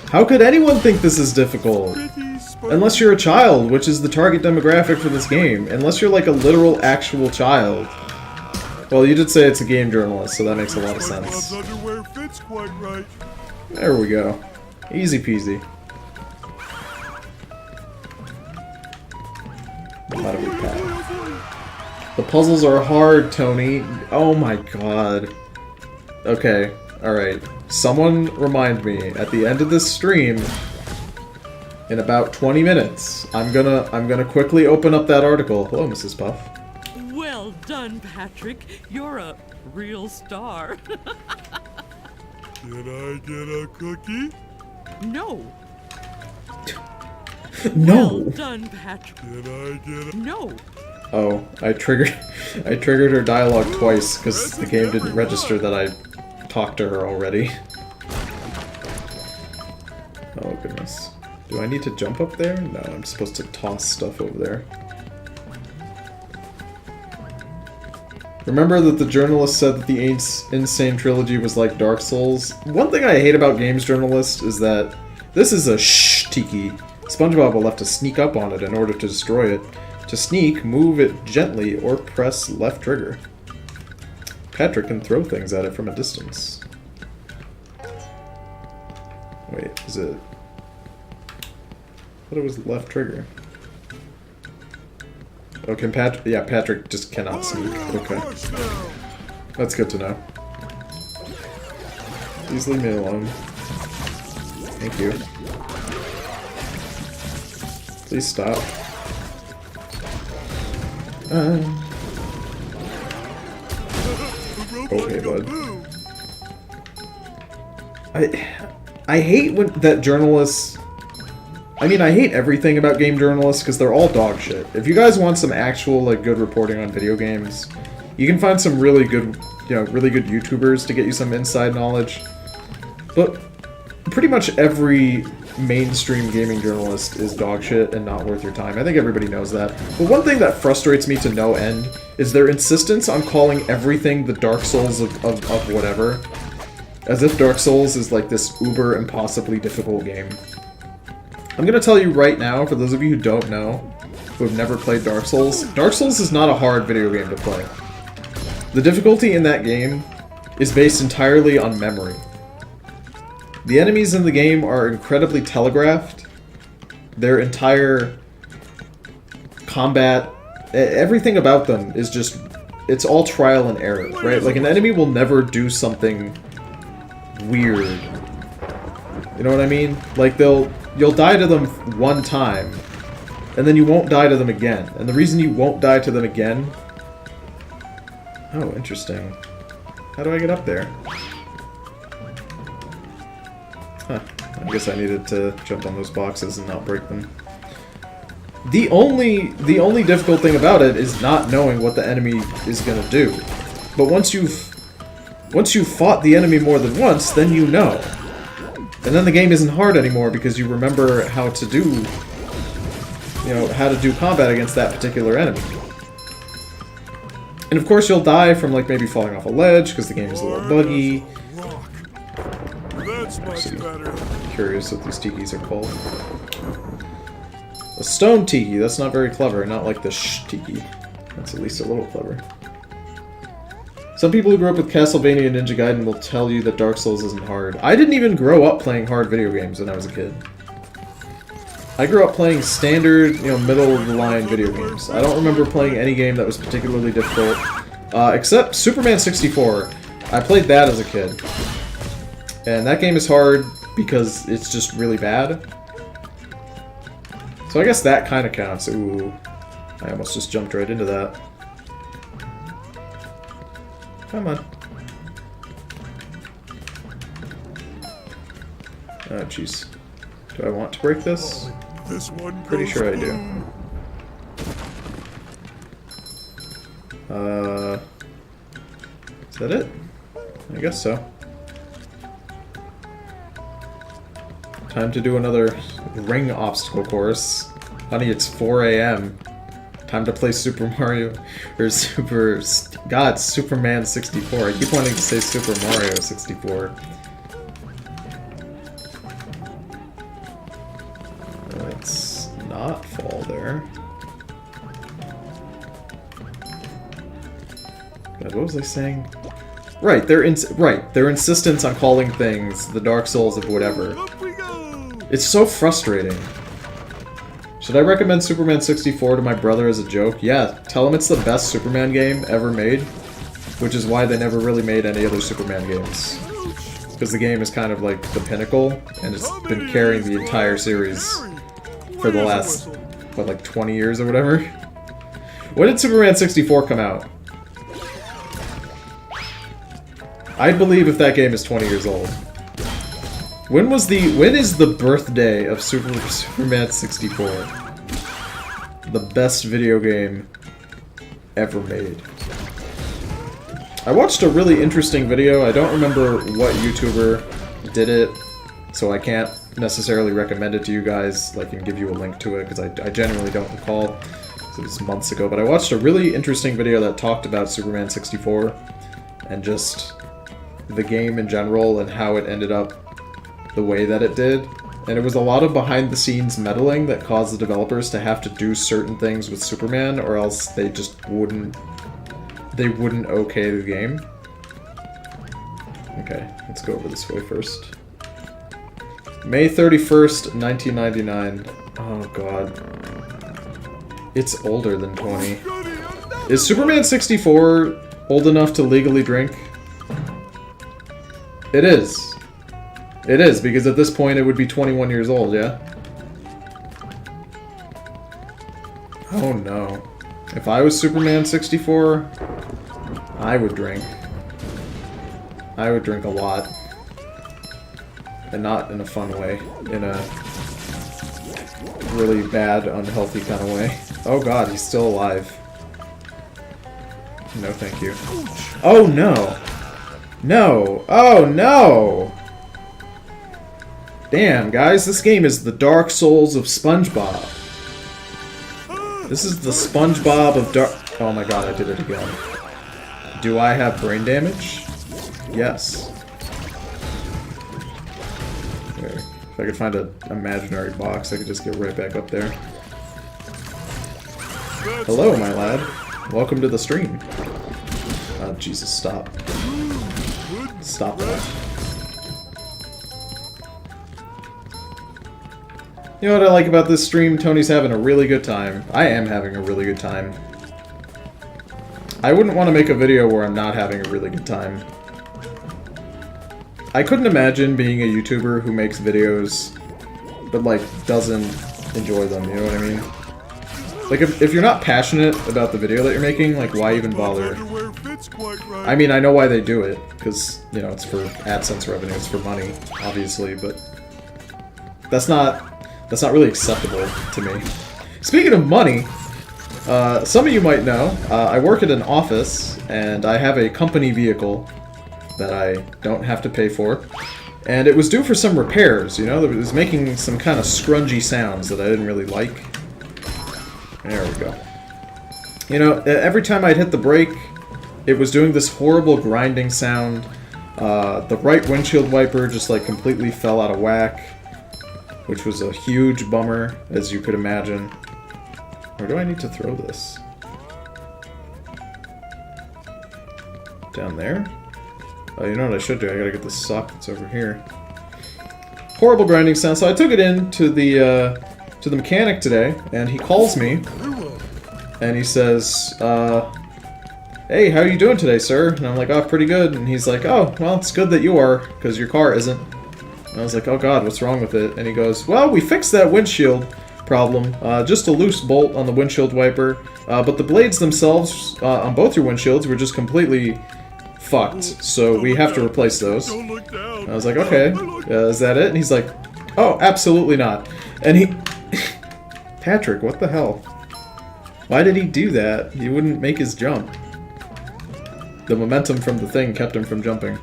How could anyone think this is difficult? Unless you're a child, which is the target demographic for this game. Unless you're like a literal, actual child. Well, you did say it's a game journalist, so that makes a lot of sense. Underwear fits quite right. There we go. Easy peasy. How do we pass? The puzzles are hard, Tony. Oh my god. Okay, alright. Someone remind me, at the end of this stream, in about 20 minutes, I'm gonna quickly open up that article. Hello, Mrs. Puff. Well done, Patrick. You're a real star. Can I get a cookie? No. No. Well done, Patrick. Can I get a... No. Oh, I triggered her dialogue twice because the game didn't register that I talked to her already. Oh goodness. Do I need to jump up there? No, I'm supposed to toss stuff over there. Remember that the journalist said that the Insane Trilogy was like Dark Souls? One thing I hate about games journalists is that this is a tiki. SpongeBob will have to sneak up on it in order to destroy it. To sneak, move it gently or press left trigger. Patrick can throw things at it from a distance. Wait, is it... I thought it was left trigger. Oh, can Patrick... Yeah, Patrick just cannot sneak. Okay. That's good to know. Please leave me alone. Thank you. Please stop. Okay, bud. I hate when that journalists... I mean, I hate everything about game journalists because they're all dog shit. If you guys want some actual, like, good reporting on video games, you can find some really good, really good YouTubers to get you some inside knowledge. But pretty much every mainstream gaming journalist is dog shit and not worth your time. I think everybody knows that. But one thing that frustrates me to no end is their insistence on calling everything the Dark Souls of whatever. As if Dark Souls is like this uber impossibly difficult game. I'm gonna tell you right now, for those of you who don't know, who have never played Dark Souls is not a hard video game to play. The difficulty in that game is based entirely on memory. The enemies in the game are incredibly telegraphed. Their entire combat, everything about them is just, it's all trial and error, right? Like, an enemy will never do something weird. You know what I mean? Like, you'll die to them one time, and then you won't die to them again. And the reason you won't die to them again... Oh, interesting. How do I get up there? Huh. I guess I needed to jump on those boxes and not break them. The only difficult thing about it is not knowing what the enemy is gonna do. But once you've fought the enemy more than once, then you know. And then the game isn't hard anymore because you remember how to do, how to do combat against that particular enemy. And of course you'll die from, like, maybe falling off a ledge because the game is a little buggy. That's much better. I'm curious what these tikis are called. A stone tiki, that's not very clever, not like the tiki. That's at least a little clever. Some people who grew up with Castlevania and Ninja Gaiden will tell you that Dark Souls isn't hard. I didn't even grow up playing hard video games when I was a kid. I grew up playing standard, you know, middle-of-the-line video games. I don't remember playing any game that was particularly difficult, except Superman 64. I played that as a kid. And that game is hard because it's just really bad. So I guess that kind of counts. Ooh, I almost just jumped right into that. Come on. Oh, jeez. Do I want to break this? This one Pretty goes sure I do. boom. Is that it? I guess so. Time to do another ring obstacle course. Honey, it's 4 a.m. Time to play Super Mario, or Superman 64. I keep wanting to say Super Mario 64. Let's not fall there. God, what was I saying? Right, their insistence on calling things the Dark Souls of whatever. Up we go! It's so frustrating. Should I recommend Superman 64 to my brother as a joke? Yeah, tell him it's the best Superman game ever made, which is why they never really made any other Superman games. Because the game is kind of like the pinnacle, and it's been carrying the entire series for the last, what, like 20 years or whatever? When did Superman 64 come out? I'd believe if that game is 20 years old. When is the birthday of Superman 64? The best video game ever made. I watched a really interesting video. I don't remember what YouTuber did it, so I can't necessarily recommend it to you guys, like, and give you a link to it, because I genuinely don't recall. It was months ago, but I watched a really interesting video that talked about Superman 64, and just the game in general, and how it ended up the way that it did. And it was a lot of behind-the-scenes meddling that caused the developers to have to do certain things with Superman, or else they just wouldn't okay the game. Okay, let's go over this way first. May 31st, 1999. Oh god. It's older than 20. Is Superman 64 old enough to legally drink? It is. It is, because at this point it would be 21 years old, yeah? Oh no. If I was Superman 64, I would drink. I would drink a lot. And not in a fun way. In a really bad, unhealthy kind of way. Oh god, he's still alive. No, thank you. Oh no! No! Oh no! Damn, guys, this game is the Dark Souls of SpongeBob. This is the SpongeBob of Dark... Oh my god, I did it again. Do I have brain damage? Yes. Okay. If I could find an imaginary box, I could just get right back up there. Hello, my lad. Welcome to the stream. Oh, Jesus, stop. Stop that. You know what I like about this stream? Tony's having a really good time. I am having a really good time. I wouldn't want to make a video where I'm not having a really good time. I couldn't imagine being a YouTuber who makes videos, but, like, doesn't enjoy them, you know what I mean? Like, if you're not passionate about the video that you're making, like, why even bother? I mean, I know why they do it, because, you know, it's for AdSense revenue, it's for money, obviously, but that's not really acceptable to me. Speaking of money, some of you might know, I work at an office, and I have a company vehicle that I don't have to pay for, and it was due for some repairs, you know? It was making some kind of scrungy sounds that I didn't really like. There we go. You know, every time I'd hit the brake, it was doing this horrible grinding sound. The right windshield wiper just, like, completely fell out of whack, which was a huge bummer, as you could imagine. Where do I need to throw this? Down there? Oh, you know what I should do? I gotta get the sock that's over here. Horrible grinding sound. So I took it in to the to the mechanic today, and he calls me, and he says, hey, how are you doing today, sir? And I'm like, oh, pretty good. And he's like, oh, well, it's good that you are, because your car isn't. And I was like, oh god, what's wrong with it? And he goes, well, we fixed that windshield problem. Just a loose bolt on the windshield wiper. But the blades themselves, on both your windshields, were just completely fucked. So we have to replace those. Don't look down. I was like, okay, is that it? And he's like, oh, absolutely not. And he... Patrick, what the hell? Why did he do that? He wouldn't make his jump. The momentum from the thing kept him from jumping.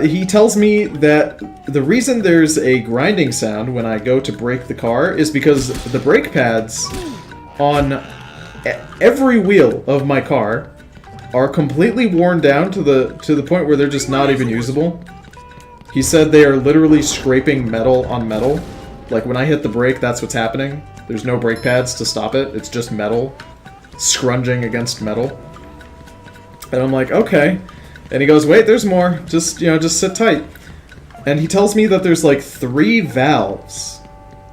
He tells me that the reason there's a grinding sound when I go to brake the car is because the brake pads on every wheel of my car are completely worn down to the point where they're just not even usable. He said they are literally scraping metal on metal. Like when I hit the brake, that's what's happening. There's no brake pads to stop it. It's just metal scrunging against metal. And I'm like, okay. And he goes, wait, there's more. Just, you know, just sit tight. And he tells me that there's like 3 valves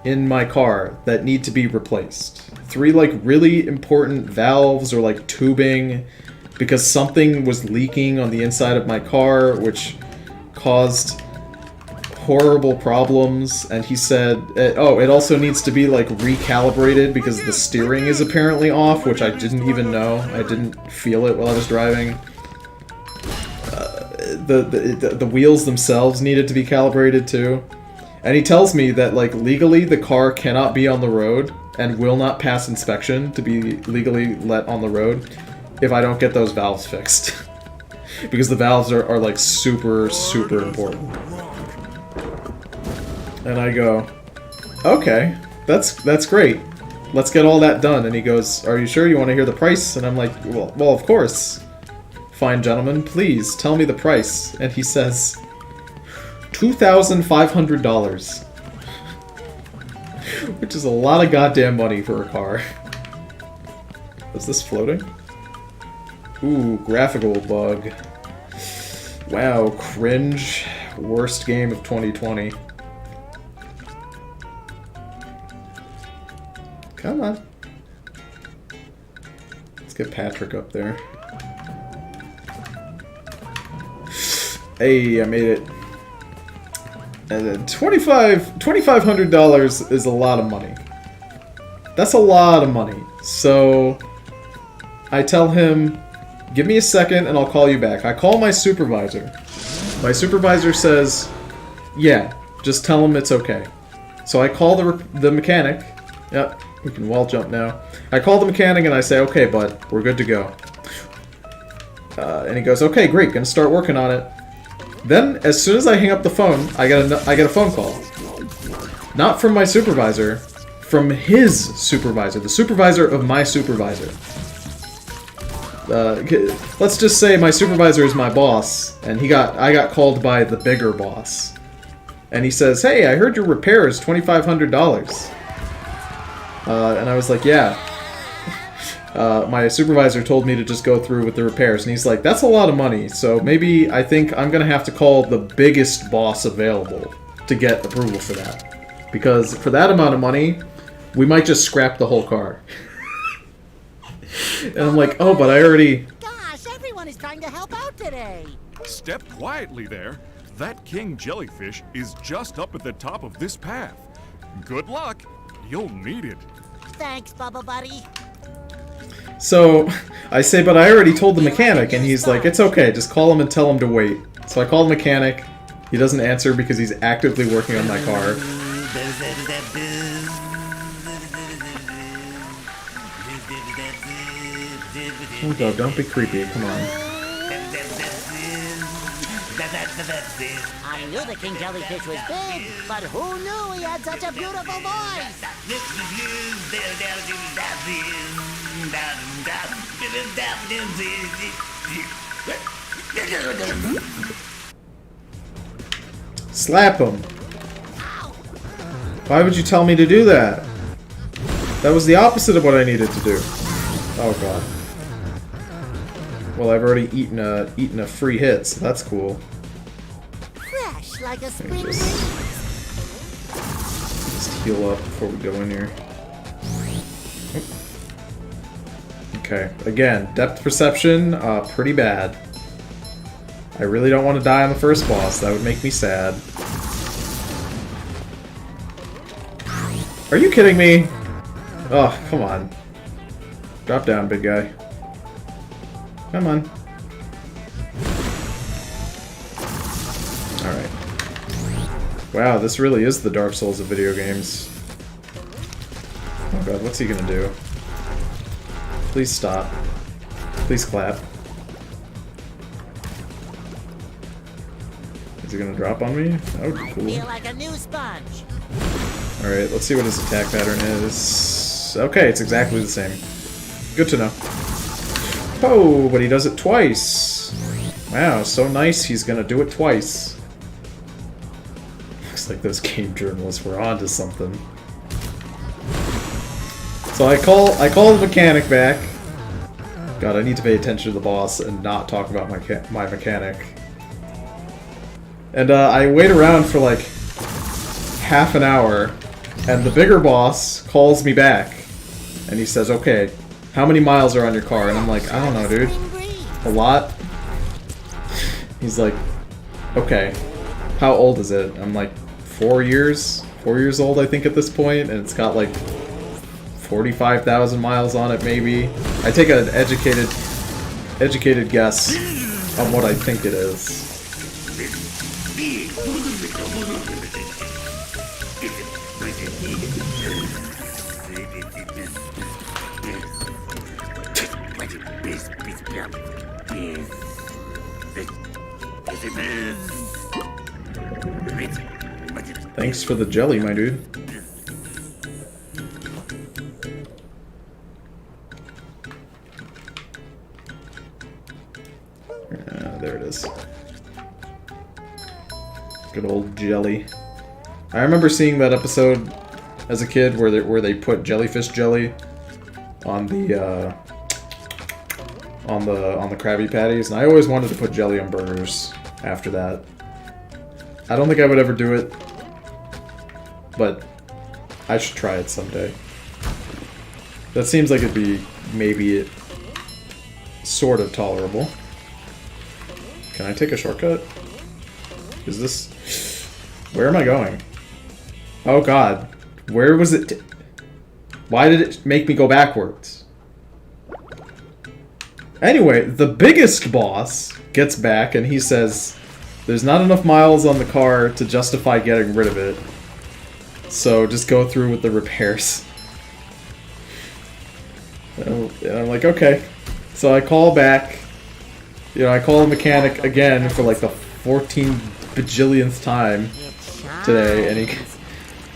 in my car that need to be replaced. 3 like really important valves or like tubing because something was leaking on the inside of my car, which caused horrible problems. And he said, oh, it also needs to be like recalibrated because the steering is apparently off, which I didn't even know. I didn't feel it while I was driving. The wheels themselves needed to be calibrated too. And he tells me that like legally the car cannot be on the road and will not pass inspection to be legally let on the road if I don't get those valves fixed. Because the valves are like super important. And I go, okay, that's great. Let's get all that done. And he goes, are you sure you want to hear the price? And I'm like, well, of course. Fine gentlemen, please tell me the price. And he says, $2,500. Which is a lot of goddamn money for a car. Is this floating? Ooh, graphical bug. Wow, cringe. Worst game of 2020. Come on. Let's get Patrick up there. Hey, I made it. And then $2,500 is a lot of money. That's a lot of money. So I tell him, give me a second and I'll call you back. I call my supervisor. My supervisor says, yeah, just tell him it's okay. So I call the mechanic. Yep. We can wall jump now. I call the mechanic and I say, okay, bud, we're good to go. And he goes, okay, great, gonna start working on it. Then, as soon as I hang up the phone, I get a phone call. Not from my supervisor, from his supervisor, the supervisor of my supervisor. Let's just say my supervisor is my boss, and I got called by the bigger boss. And he says, hey, I heard your repair is $2,500. And I was like, yeah. My supervisor told me to just go through with the repairs. And he's like, that's a lot of money. So maybe I think I'm going to have to call the biggest boss available to get approval for that. Because for that amount of money, we might just scrap the whole car. And I'm like, oh, but I already... Gosh, everyone is trying to help out today. Step quietly there. That king jellyfish is just up at the top of this path. Good luck. You'll need it. Thanks, Bubba Buddy. So, I say, but I already told the mechanic, and he's like, it's okay, just call him and tell him to wait. So I call the mechanic, he doesn't answer because he's actively working on my car. Oh god, don't be creepy, come on. I knew the king jellyfish was big, but who knew he had such a beautiful voice? Slap him. Why would you tell me to do that? That was the opposite of what I needed to do. Oh god. Well, I've already eaten a free hit, so that's cool. Fresh like a spring breeze. Just heal up before we go in here. Okay, again, depth perception, pretty bad. I really don't want to die on the first boss. That would make me sad. Are you kidding me? Oh, come on. Drop down, big guy. Come on. Alright. Wow, this really is the Dark Souls of video games. Oh god, what's he gonna do? Please stop. Please clap. Is he gonna drop on me? That would be cool. Feel like a new sponge. Alright, let's see what his attack pattern is. Okay, it's exactly the same. Good to know. Oh, but he does it twice. Wow, so nice he's gonna do it twice. Looks like those game journalists were onto something. So I call the mechanic back. God, I need to pay attention to the boss and not talk about my mechanic. And I wait around for like half an hour, and the bigger boss calls me back, and he says, "Okay, how many miles are on your car?" And I'm like, "I don't know, dude. A lot." He's like, "Okay, how old is it?" I'm like, 4 years? 4 years old, I think, at this point, and it's got like 45,000 miles on it, maybe. I take an educated guess on what I think it is. Thanks for the jelly, my dude. There it is. Good old jelly. I remember seeing that episode as a kid where they put jellyfish jelly on the Krabby Patties, and I always wanted to put jelly on burgers after that. I don't think I would ever do it, but I should try it someday. That seems like it'd be maybe sort of tolerable. Can I take a shortcut? Is this... Where am I going? Oh god. Where was it? Why did it make me go backwards? Anyway, the biggest boss gets back and he says, "There's not enough miles on the car to justify getting rid of it. So just go through with the repairs." And I'm like, okay. So I call back. You know, I call the mechanic again for like the 14 bajillionth time today,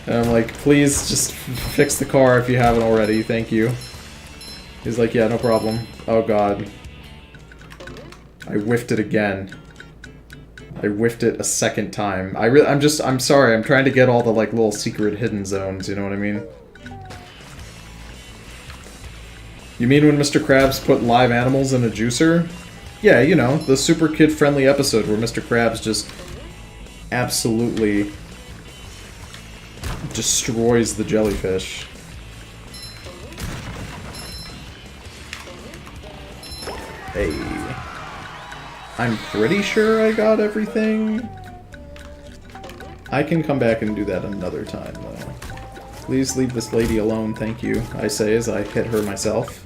and I'm like, "Please just fix the car if you haven't already, thank you." He's like, "Yeah, no problem." Oh god. I whiffed it again. I whiffed it a second time. I'm sorry, I'm trying to get all the like little secret hidden zones, you know what I mean? You mean when Mr. Krabs put live animals in a juicer? Yeah, you know, the super kid-friendly episode where Mr. Krabs just absolutely destroys the jellyfish. Hey. I'm pretty sure I got everything. I can come back and do that another time, though. Please leave this lady alone, thank you, I say as I hit her myself.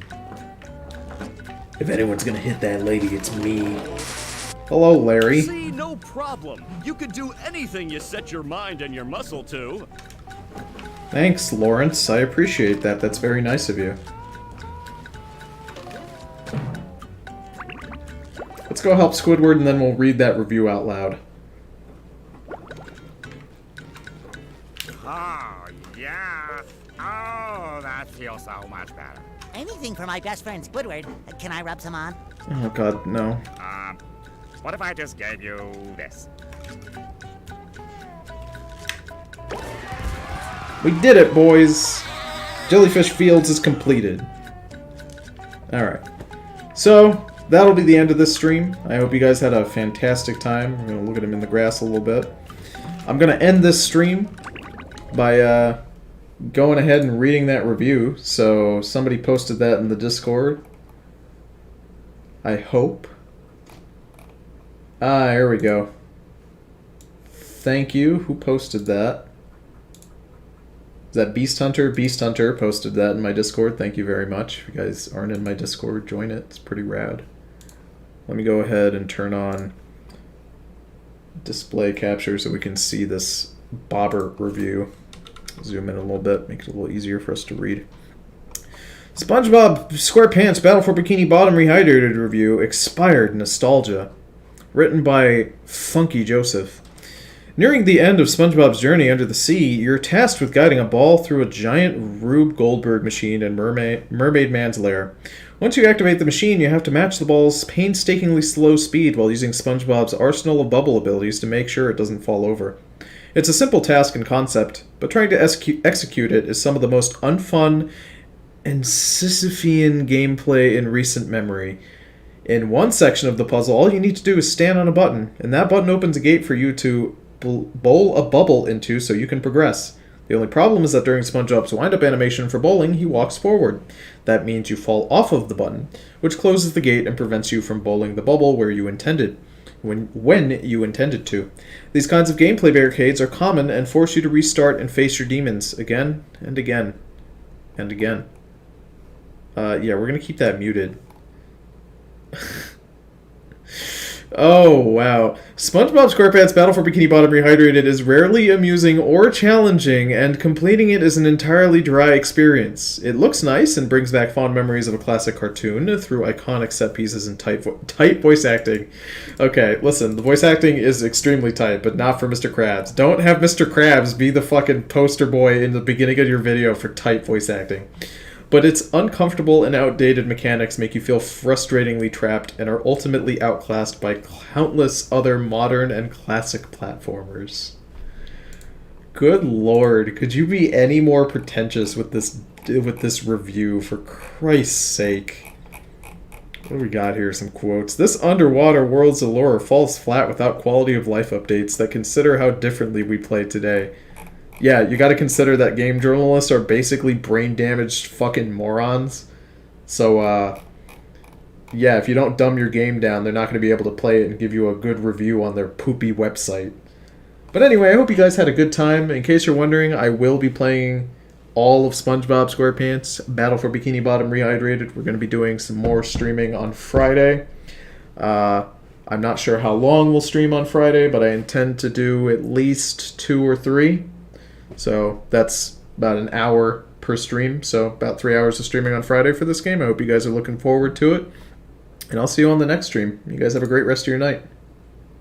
If anyone's gonna hit that lady, it's me. Hello, Larry. See, no problem. You could do anything you set your mind and your muscle to. Thanks, Lawrence. I appreciate that. That's very nice of you. Let's go help Squidward, and then we'll read that review out loud. Oh, yeah. Oh, that feels so much better. Anything for my best friend Squidward. Can I rub some on? Oh god, no. What if I just gave you this? We did it, boys! Jellyfish Fields is completed. Alright. So, that'll be the end of this stream. I hope you guys had a fantastic time. We're gonna look at him in the grass a little bit. I'm gonna end this stream by going ahead and reading that review. So somebody posted that in the Discord. I hope. Here we go. Thank you. Who posted that? Is that Beast Hunter? Beast Hunter posted that in my Discord. Thank you very much. If you guys aren't in my Discord, join it. It's pretty rad. Let me go ahead and turn on display capture so we can see this bobber review. Zoom in a little bit, make it a little easier for us to read. SpongeBob SquarePants Battle for Bikini Bottom Rehydrated review, Expired Nostalgia. Written by Funky Joseph. Nearing the end of SpongeBob's journey under the sea, you're tasked with guiding a ball through a giant Rube Goldberg machine in Mermaid Man's lair. Once you activate the machine, you have to match the ball's painstakingly slow speed while using SpongeBob's arsenal of bubble abilities to make sure it doesn't fall over. It's a simple task in concept, but trying to execute it is some of the most unfun and Sisyphean gameplay in recent memory. In one section of the puzzle, all you need to do is stand on a button, and that button opens a gate for you to bowl a bubble into so you can progress. The only problem is that during SpongeBob's wind-up animation for bowling, he walks forward. That means you fall off of the button, which closes the gate and prevents you from bowling the bubble where you intended. When you intended to. These kinds of gameplay barricades are common and force you to restart and face your demons again and again and again. Yeah, we're gonna keep that muted. Oh, wow. SpongeBob SquarePants Battle for Bikini Bottom Rehydrated is rarely amusing or challenging, and completing it is an entirely dry experience. It looks nice and brings back fond memories of a classic cartoon through iconic set pieces and tight voice acting. Okay, listen, the voice acting is extremely tight, but not for Mr. Krabs. Don't have Mr. Krabs be the fucking poster boy in the beginning of your video for tight voice acting. But its uncomfortable and outdated mechanics make you feel frustratingly trapped and are ultimately outclassed by countless other modern and classic platformers. Good lord, could you be any more pretentious with this review, for Christ's sake? What do we got here? Some quotes. This underwater world's allure falls flat without quality of life updates that consider how differently we play today. Yeah, you gotta consider that game journalists are basically brain-damaged fucking morons. So, yeah, if you don't dumb your game down, they're not gonna be able to play it and give you a good review on their poopy website. But anyway, I hope you guys had a good time. In case you're wondering, I will be playing all of SpongeBob SquarePants Battle for Bikini Bottom Rehydrated. We're gonna be doing some more streaming on Friday. I'm not sure how long we'll stream on Friday, but I intend to do at least 2 or 3. So that's about an hour per stream. So about 3 hours of streaming on Friday for this game. I hope you guys are looking forward to it. And I'll see you on the next stream. You guys have a great rest of your night.